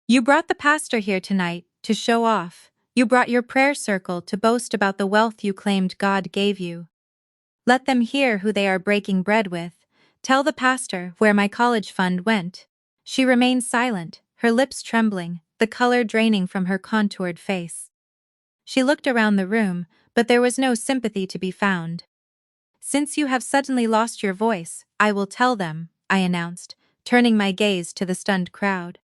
You brought the pastor here tonight to show off. You brought your prayer circle to boast about the wealth you claimed God gave you. Let them hear who they are breaking bread with. Tell the pastor where my college fund went. She remained silent, her lips trembling, the color draining from her contoured face. She looked around the room, but there was no sympathy to be found. Since you have suddenly lost your voice, I will tell them, I announced, turning my gaze to the stunned crowd.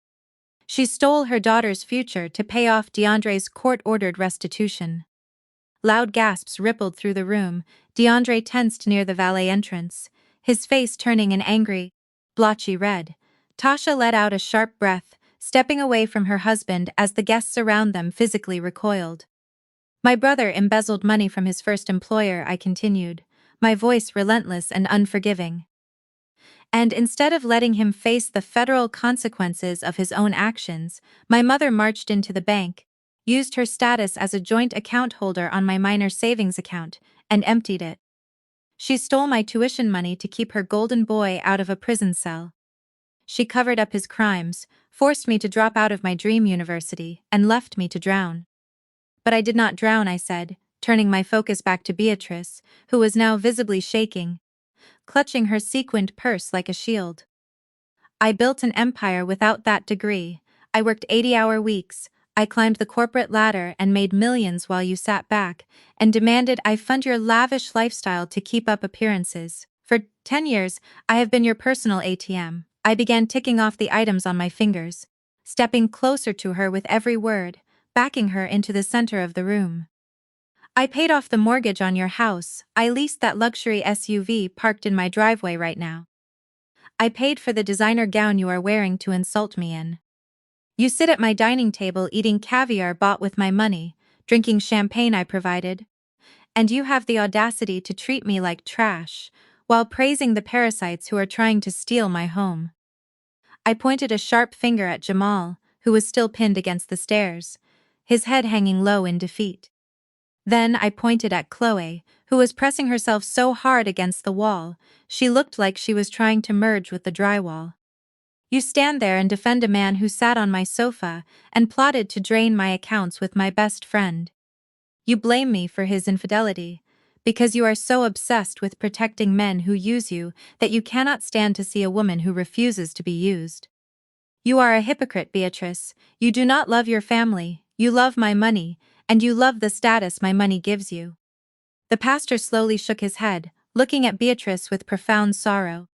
She stole her daughter's future to pay off DeAndre's court-ordered restitution. Loud gasps rippled through the room. DeAndre tensed near the valet entrance, his face turning an angry, blotchy red. Tasha let out a sharp breath, stepping away from her husband as the guests around them physically recoiled. My brother embezzled money from his first employer, I continued, my voice relentless and unforgiving. And instead of letting him face the federal consequences of his own actions, my mother marched into the bank, used her status as a joint account holder on my minor savings account, and emptied it. She stole my tuition money to keep her golden boy out of a prison cell. She covered up his crimes, forced me to drop out of my dream university, and left me to drown. But I did not drown, I said, turning my focus back to Beatrice, who was now visibly shaking, clutching her sequined purse like a shield. I built an empire without that degree. I worked 80-hour weeks, I climbed the corporate ladder and made millions while you sat back and demanded I fund your lavish lifestyle to keep up appearances. For 10 years, I have been your personal ATM. I began ticking off the items on my fingers, stepping closer to her with every word, backing her into the center of the room. I paid off the mortgage on your house. I leased that luxury SUV parked in my driveway right now. I paid for the designer gown you are wearing to insult me in. You sit at my dining table eating caviar bought with my money, drinking champagne I provided. And you have the audacity to treat me like trash, while praising the parasites who are trying to steal my home. I pointed a sharp finger at Jamal, who was still pinned against the stairs, his head hanging low in defeat. Then I pointed at Chloe, who was pressing herself so hard against the wall, she looked like she was trying to merge with the drywall. You stand there and defend a man who sat on my sofa and plotted to drain my accounts with my best friend. You blame me for his infidelity, because you are so obsessed with protecting men who use you that you cannot stand to see a woman who refuses to be used. You are a hypocrite, Beatrice. You do not love your family, you love my money, and you love the status my money gives you. The pastor slowly shook his head, looking at Beatrice with profound sorrow.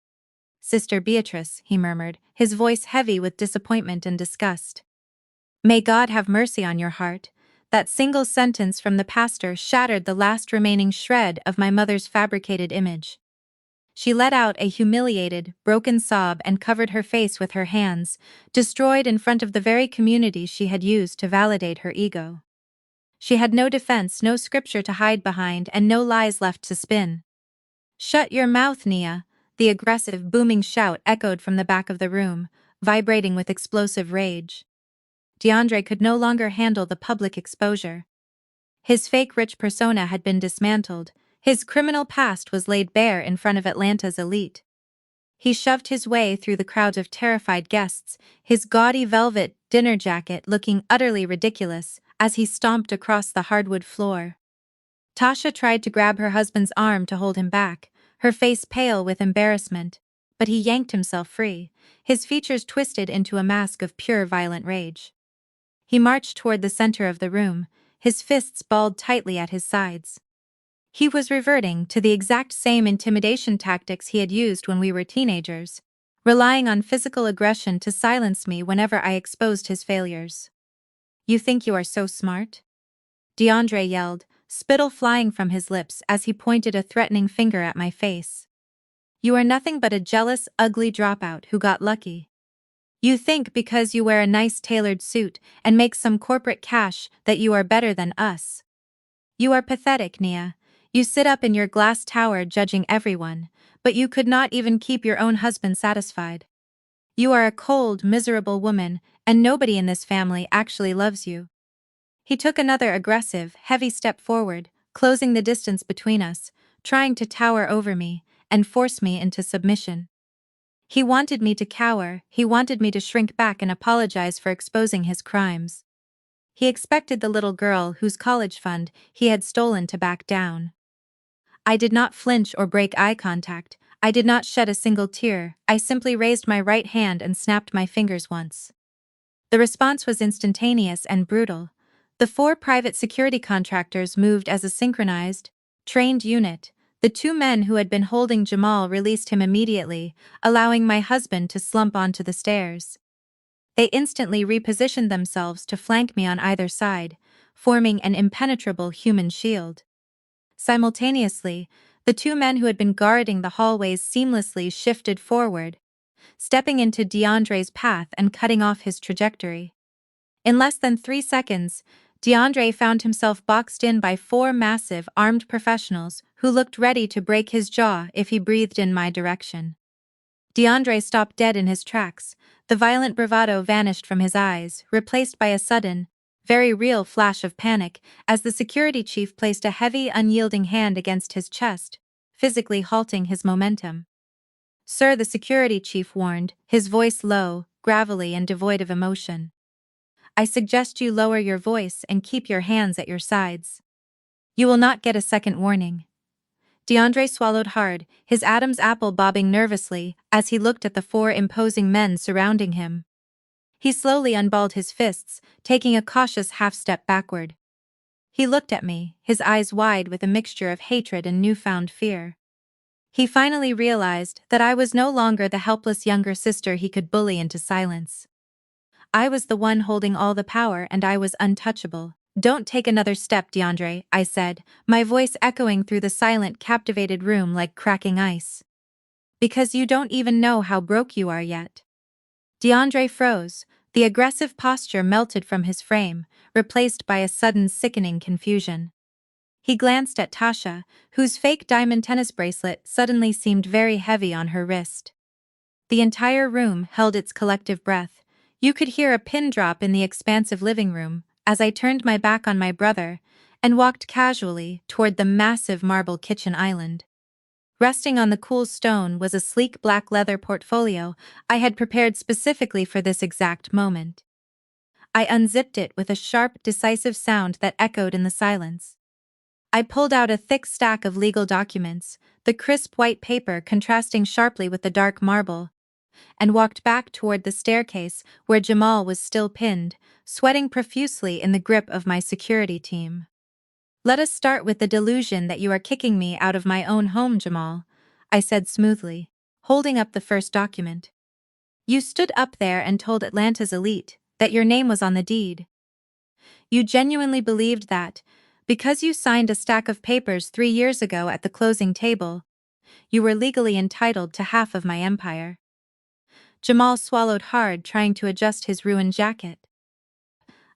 Sister Beatrice, he murmured, his voice heavy with disappointment and disgust. May God have mercy on your heart. That single sentence from the pastor shattered the last remaining shred of my mother's fabricated image. She let out a humiliated, broken sob and covered her face with her hands, destroyed in front of the very community she had used to validate her ego. She had no defense, no scripture to hide behind, and no lies left to spin. Shut your mouth, Nia. The aggressive, booming shout echoed from the back of the room, vibrating with explosive rage. DeAndre could no longer handle the public exposure. His fake rich persona had been dismantled, his criminal past was laid bare in front of Atlanta's elite. He shoved his way through the crowd of terrified guests, his gaudy velvet dinner jacket looking utterly ridiculous as he stomped across the hardwood floor. Tasha tried to grab her husband's arm to hold him back, her face pale with embarrassment, but he yanked himself free, his features twisted into a mask of pure violent rage. He marched toward the center of the room, his fists balled tightly at his sides. He was reverting to the exact same intimidation tactics he had used when we were teenagers, relying on physical aggression to silence me whenever I exposed his failures. You think you are so smart? DeAndre yelled, spittle flying from his lips as he pointed a threatening finger at my face. You are nothing but a jealous, ugly dropout who got lucky. You think because you wear a nice tailored suit and make some corporate cash that you are better than us. You are pathetic, Nia. You sit up in your glass tower judging everyone, but you could not even keep your own husband satisfied. You are a cold, miserable woman, and nobody in this family actually loves you. He took another aggressive, heavy step forward, closing the distance between us, trying to tower over me and force me into submission. He wanted me to cower, he wanted me to shrink back and apologize for exposing his crimes. He expected the little girl whose college fund he had stolen to back down. I did not flinch or break eye contact, I did not shed a single tear, I simply raised my right hand and snapped my fingers once. The response was instantaneous and brutal. The 4 private security contractors moved as a synchronized, trained unit. The 2 men who had been holding Jamal released him immediately, allowing my husband to slump onto the stairs. They instantly repositioned themselves to flank me on either side, forming an impenetrable human shield. Simultaneously, the 2 men who had been guarding the hallways seamlessly shifted forward, stepping into DeAndre's path and cutting off his trajectory. In less than 3 seconds, DeAndre found himself boxed in by 4 massive, armed professionals who looked ready to break his jaw if he breathed in my direction. DeAndre stopped dead in his tracks, the violent bravado vanished from his eyes, replaced by a sudden, very real flash of panic as the security chief placed a heavy, unyielding hand against his chest, physically halting his momentum. "Sir," the security chief warned, his voice low, gravelly and devoid of emotion. "I suggest you lower your voice and keep your hands at your sides. You will not get a second warning." DeAndre swallowed hard, his Adam's apple bobbing nervously as he looked at the 4 imposing men surrounding him. He slowly unballed his fists, taking a cautious half-step backward. He looked at me, his eyes wide with a mixture of hatred and newfound fear. He finally realized that I was no longer the helpless younger sister he could bully into silence. I was the one holding all the power and I was untouchable. "Don't take another step, DeAndre," I said, my voice echoing through the silent, captivated room like cracking ice. "Because you don't even know how broke you are yet." DeAndre froze, the aggressive posture melted from his frame, replaced by a sudden sickening confusion. He glanced at Tasha, whose fake diamond tennis bracelet suddenly seemed very heavy on her wrist. The entire room held its collective breath. You could hear a pin drop in the expansive living room as I turned my back on my brother and walked casually toward the massive marble kitchen island. Resting on the cool stone was a sleek black leather portfolio I had prepared specifically for this exact moment. I unzipped it with a sharp, decisive sound that echoed in the silence. I pulled out a thick stack of legal documents, the crisp white paper contrasting sharply with the dark marble, and walked back toward the staircase where Jamal was still pinned, sweating profusely in the grip of my security team. "Let us start with the delusion that you are kicking me out of my own home, Jamal," I said smoothly, holding up the first document. "You stood up there and told Atlanta's elite that your name was on the deed. You genuinely believed that, because you signed a stack of papers 3 years ago at the closing table, you were legally entitled to half of my empire." Jamal swallowed hard, trying to adjust his ruined jacket.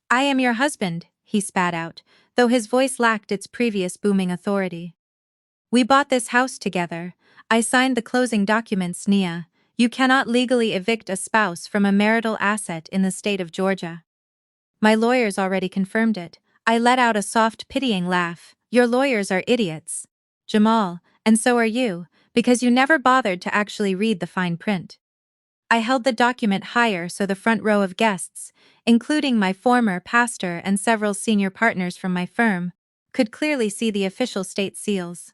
"I am your husband," he spat out, though his voice lacked its previous booming authority. "We bought this house together. I signed the closing documents, Nia. You cannot legally evict a spouse from a marital asset in the state of Georgia." My lawyers already confirmed it. I let out a soft, pitying laugh. "Your lawyers are idiots, Jamal, and so are you, because you never bothered to actually read the fine print." I held the document higher so the front row of guests, including my former pastor and several senior partners from my firm, could clearly see the official state seals.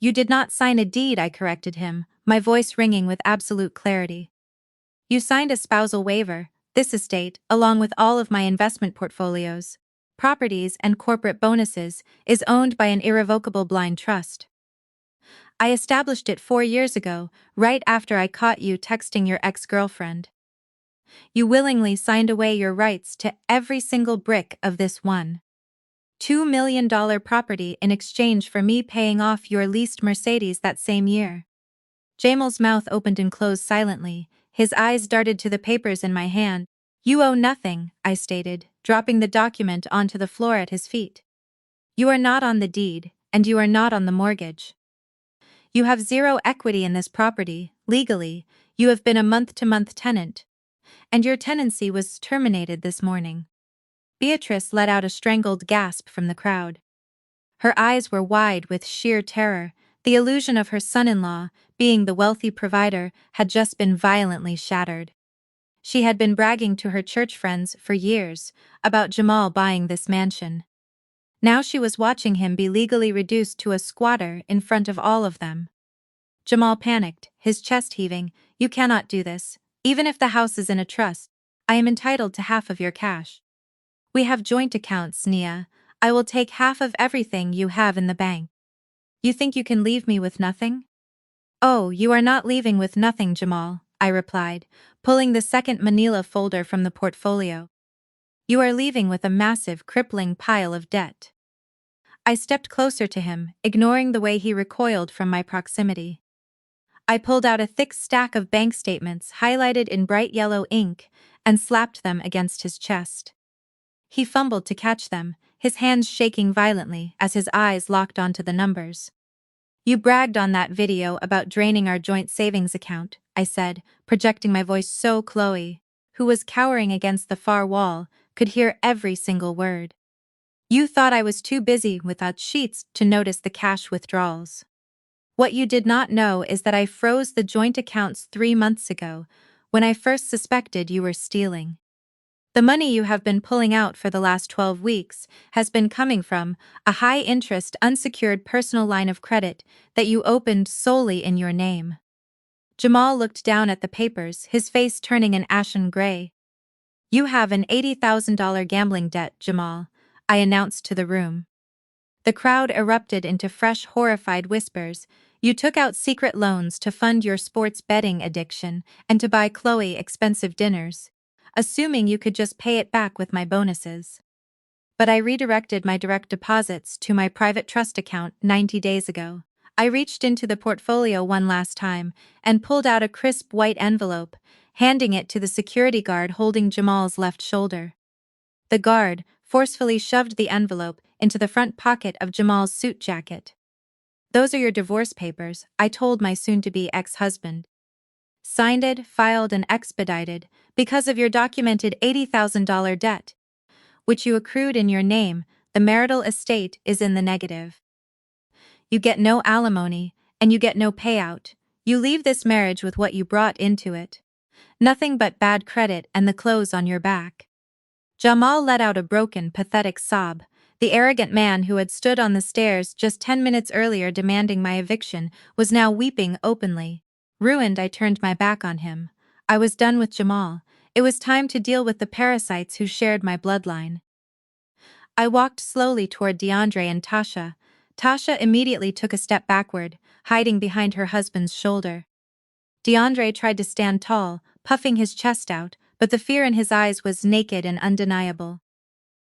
"You did not sign a deed," I corrected him, my voice ringing with absolute clarity. "You signed a spousal waiver. This estate, along with all of my investment portfolios, properties and corporate bonuses, is owned by an irrevocable blind trust. I established it 4 years ago, right after I caught you texting your ex-girlfriend. You willingly signed away your rights to every single brick of this $1.2 million property in exchange for me paying off your leased Mercedes that same year." Jamal's mouth opened and closed silently, his eyes darted to the papers in my hand. "You owe nothing," I stated, dropping the document onto the floor at his feet. "You are not on the deed, and you are not on the mortgage. You have zero equity in this property. Legally, you have been a month-to-month tenant, and your tenancy was terminated this morning." Beatrice let out a strangled gasp from the crowd. Her eyes were wide with sheer terror. The illusion of her son-in-law, being the wealthy provider, had just been violently shattered. She had been bragging to her church friends for years about Jamal buying this mansion. Now she was watching him be legally reduced to a squatter in front of all of them. Jamal panicked, his chest heaving. "You cannot do this. Even if the house is in a trust, I am entitled to half of your cash. We have joint accounts, Nia. I will take half of everything you have in the bank. You think you can leave me with nothing?" "Oh, you are not leaving with nothing, Jamal," I replied, pulling the second manila folder from the portfolio. "You are leaving with a massive, crippling pile of debt." I stepped closer to him, ignoring the way he recoiled from my proximity. I pulled out a thick stack of bank statements highlighted in bright yellow ink and slapped them against his chest. He fumbled to catch them, his hands shaking violently as his eyes locked onto the numbers. "You bragged on that video about draining our joint savings account," I said, projecting my voice so Chloe, who was cowering against the far wall, could hear every single word. "You thought I was too busy without sheets to notice the cash withdrawals. What you did not know is that I froze the joint accounts 3 months ago, when I first suspected you were stealing. The money you have been pulling out for the last 12 weeks has been coming from a high-interest unsecured personal line of credit that you opened solely in your name." Jamal looked down at the papers, his face turning an ashen gray. "You have an $80,000 gambling debt, Jamal," I announced to the room. The crowd erupted into fresh, horrified whispers. "You took out secret loans to fund your sports betting addiction and to buy Chloe expensive dinners, assuming you could just pay it back with my bonuses." But I redirected my direct deposits to my private trust account 90 days ago. I reached into the portfolio one last time and pulled out a crisp white envelope, handing it to the security guard holding Jamal's left shoulder. The guard forcefully shoved the envelope into the front pocket of Jamal's suit jacket. "Those are your divorce papers," I told my soon-to-be ex-husband. "Signed, filed, and expedited because of your documented $80,000 debt, which you accrued in your name. The marital estate is in the negative. You get no alimony, and you get no payout. You leave this marriage with what you brought into it. Nothing but bad credit and the clothes on your back." Jamal let out a broken, pathetic sob. The arrogant man who had stood on the stairs just 10 minutes earlier demanding my eviction was now weeping openly. Ruined, I turned my back on him. I was done with Jamal. It was time to deal with the parasites who shared my bloodline. I walked slowly toward DeAndre and Tasha. Tasha immediately took a step backward, hiding behind her husband's shoulder. DeAndre tried to stand tall, puffing his chest out, but the fear in his eyes was naked and undeniable.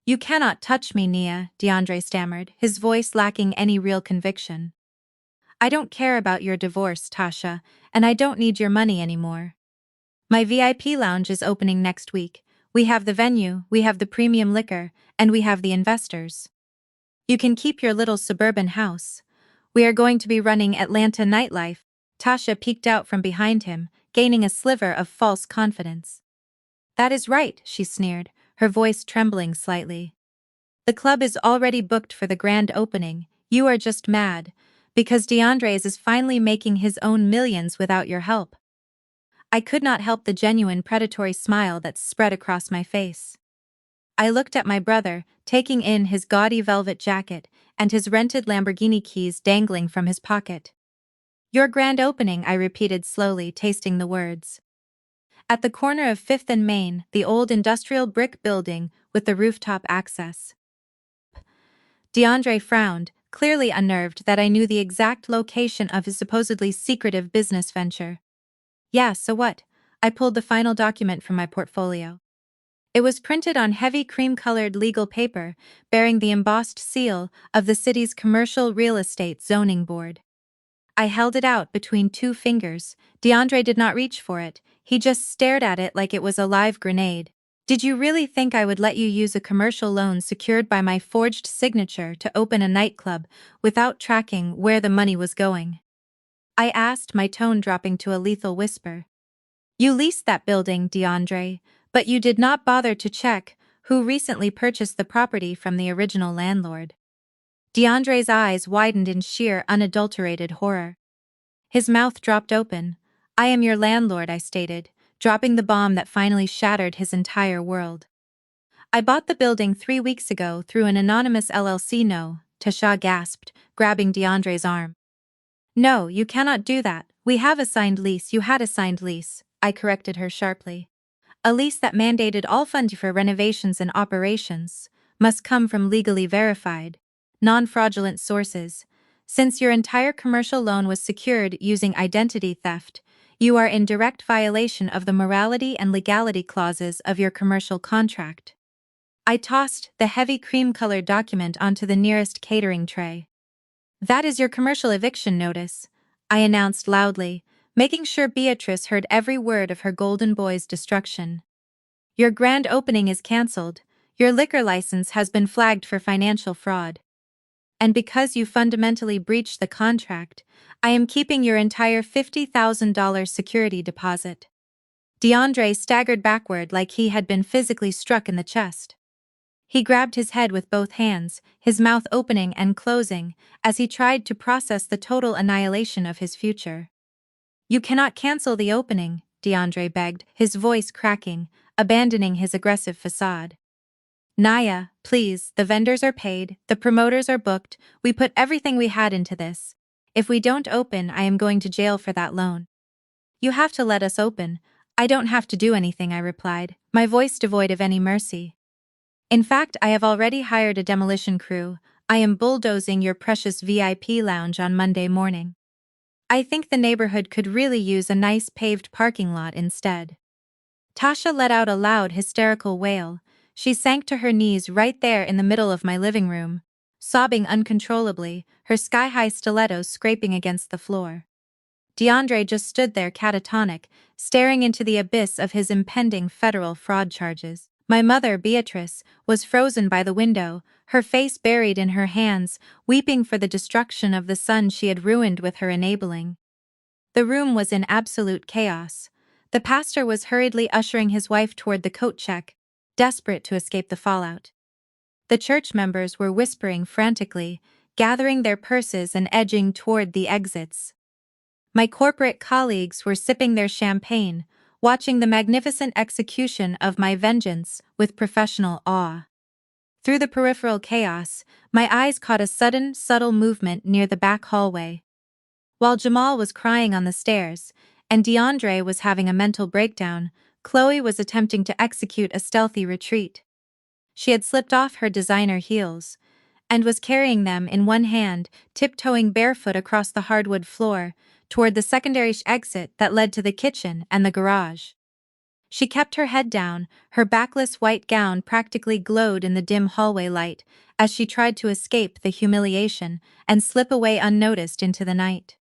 "You cannot touch me, Nia," DeAndre stammered, his voice lacking any real conviction. "I don't care about your divorce, Tasha, and I don't need your money anymore. My VIP lounge is opening next week. We have the venue, we have the premium liquor, and we have the investors. You can keep your little suburban house. We are going to be running Atlanta nightlife." Tasha peeked out from behind him, gaining a sliver of false confidence. "That is right," she sneered, her voice trembling slightly. "The club is already booked for the grand opening. You are just mad, because DeAndre is finally making his own millions without your help." I could not help the genuine predatory smile that spread across my face. I looked at my brother, taking in his gaudy velvet jacket and his rented Lamborghini keys dangling from his pocket. "Your grand opening," I repeated slowly, tasting the words. "At the corner of 5th and Main, the old industrial brick building with the rooftop access." DeAndre frowned, clearly unnerved that I knew the exact location of his supposedly secretive business venture. "Yeah, so what?" I pulled the final document from my portfolio. It was printed on heavy cream-colored legal paper, bearing the embossed seal of the city's Commercial Real Estate Zoning Board. I held it out between 2 fingers. DeAndre did not reach for it, he just stared at it like it was a live grenade. "Did you really think I would let you use a commercial loan secured by my forged signature to open a nightclub without tracking where the money was going?" I asked, my tone dropping to a lethal whisper. "You leased that building, DeAndre, but you did not bother to check who recently purchased the property from the original landlord. DeAndre's eyes widened in sheer, unadulterated horror. His mouth dropped open. "I am your landlord," I stated, dropping the bomb that finally shattered his entire world. "I bought the building 3 weeks ago through an anonymous LLC." "No," Tasha gasped, grabbing DeAndre's arm. "No, you cannot do that. We have a signed lease." "You had a signed lease," I corrected her sharply. "A lease that mandated all funds for renovations and operations must come from legally verified, non-fraudulent sources. Since your entire commercial loan was secured using identity theft, you are in direct violation of the morality and legality clauses of your commercial contract." I tossed the heavy cream-colored document onto the nearest catering tray. "That is your commercial eviction notice," I announced loudly, making sure Beatrice heard every word of her golden boy's destruction. "Your grand opening is cancelled. Your liquor license has been flagged for financial fraud. And because you fundamentally breached the contract, I am keeping your entire $50,000 security deposit." DeAndre staggered backward like he had been physically struck in the chest. He grabbed his head with both hands, his mouth opening and closing, as he tried to process the total annihilation of his future. "You cannot cancel the opening," DeAndre begged, his voice cracking, abandoning his aggressive facade. "Naya, please, the vendors are paid, the promoters are booked, we put everything we had into this. If we don't open, I am going to jail for that loan." "You have to let us open." "I don't have to do anything," I replied, my voice devoid of any mercy. "In fact, I have already hired a demolition crew. I am bulldozing your precious VIP lounge on Monday morning. I think the neighborhood could really use a nice paved parking lot instead." Tasha let out a loud, hysterical wail. She sank to her knees right there in the middle of my living room, sobbing uncontrollably, her sky-high stilettos scraping against the floor. DeAndre just stood there catatonic, staring into the abyss of his impending federal fraud charges. My mother, Beatrice, was frozen by the window, her face buried in her hands, weeping for the destruction of the son she had ruined with her enabling. The room was in absolute chaos. The pastor was hurriedly ushering his wife toward the coat check, desperate to escape the fallout. The church members were whispering frantically, gathering their purses and edging toward the exits. My corporate colleagues were sipping their champagne, watching the magnificent execution of my vengeance with professional awe. Through the peripheral chaos, my eyes caught a sudden, subtle movement near the back hallway. While Jamal was crying on the stairs, and DeAndre was having a mental breakdown, Chloe was attempting to execute a stealthy retreat. She had slipped off her designer heels, and was carrying them in one hand, tiptoeing barefoot across the hardwood floor, toward the secondary exit that led to the kitchen and the garage. She kept her head down, her backless white gown practically glowed in the dim hallway light, as she tried to escape the humiliation and slip away unnoticed into the night.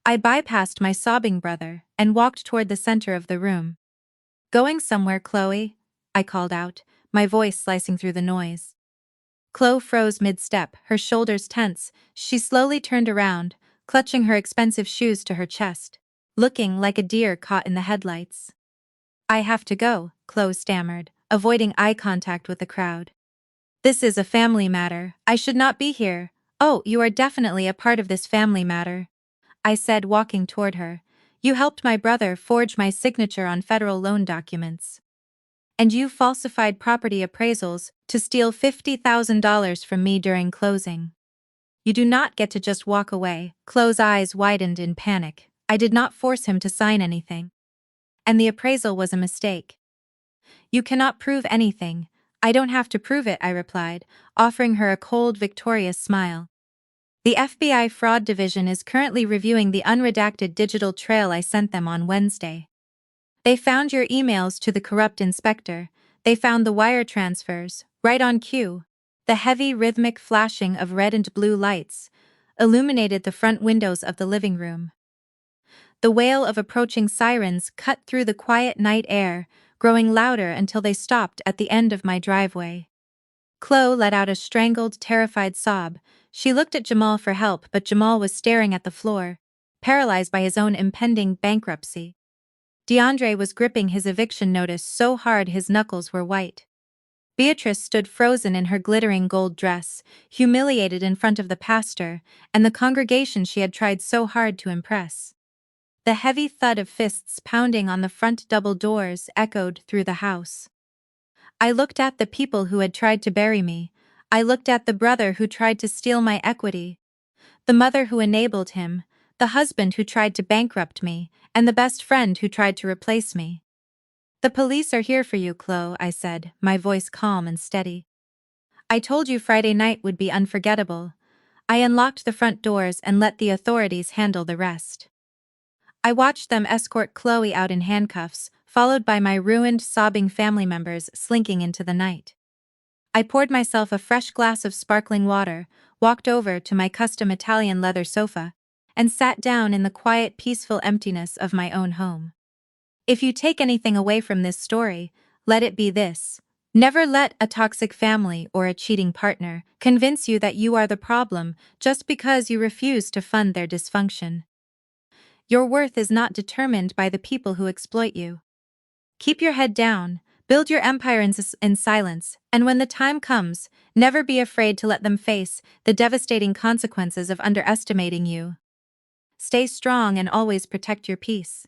I bypassed my sobbing brother and walked toward the center of the room. "Going somewhere, Chloe?" I called out, my voice slicing through the noise. Chloe froze mid-step, her shoulders tense. She slowly turned around, clutching her expensive shoes to her chest, looking like a deer caught in the headlights. "I have to go," Chloe stammered, avoiding eye contact with the crowd. "This is a family matter. I should not be here." "Oh, you are definitely a part of this family matter," I said, walking toward her. "You helped my brother forge my signature on federal loan documents. And you falsified property appraisals to steal $50,000 from me during closing. You do not get to just walk away." Chloe's eyes widened in panic. "I did not force him to sign anything. And the appraisal was a mistake." "You cannot prove anything." "I don't have to prove it," I replied, offering her a cold, victorious smile. "The FBI Fraud Division is currently reviewing the unredacted digital trail I sent them on Wednesday. They found your emails to the corrupt inspector. They found the wire transfers, right on cue." The heavy, rhythmic flashing of red and blue lights illuminated the front windows of the living room. The wail of approaching sirens cut through the quiet night air, growing louder until they stopped at the end of my driveway. Chloe let out a strangled, terrified sob. She looked at Jamal for help, but Jamal was staring at the floor, paralyzed by his own impending bankruptcy. DeAndre was gripping his eviction notice so hard his knuckles were white. Beatrice stood frozen in her glittering gold dress, humiliated in front of the pastor and the congregation she had tried so hard to impress. The heavy thud of fists pounding on the front double doors echoed through the house. I looked at the people who had tried to bury me. I looked at the brother who tried to steal my equity, the mother who enabled him, the husband who tried to bankrupt me, and the best friend who tried to replace me. "The police are here for you, Chloe," I said, my voice calm and steady. "I told you Friday night would be unforgettable." I unlocked the front doors and let the authorities handle the rest. I watched them escort Chloe out in handcuffs, followed by my ruined, sobbing family members slinking into the night. I poured myself a fresh glass of sparkling water, walked over to my custom Italian leather sofa, and sat down in the quiet, peaceful emptiness of my own home. If you take anything away from this story, let it be this: never let a toxic family or a cheating partner convince you that you are the problem just because you refuse to fund their dysfunction. Your worth is not determined by the people who exploit you. Keep your head down, build your empire in silence, and when the time comes, never be afraid to let them face the devastating consequences of underestimating you. Stay strong and always protect your peace.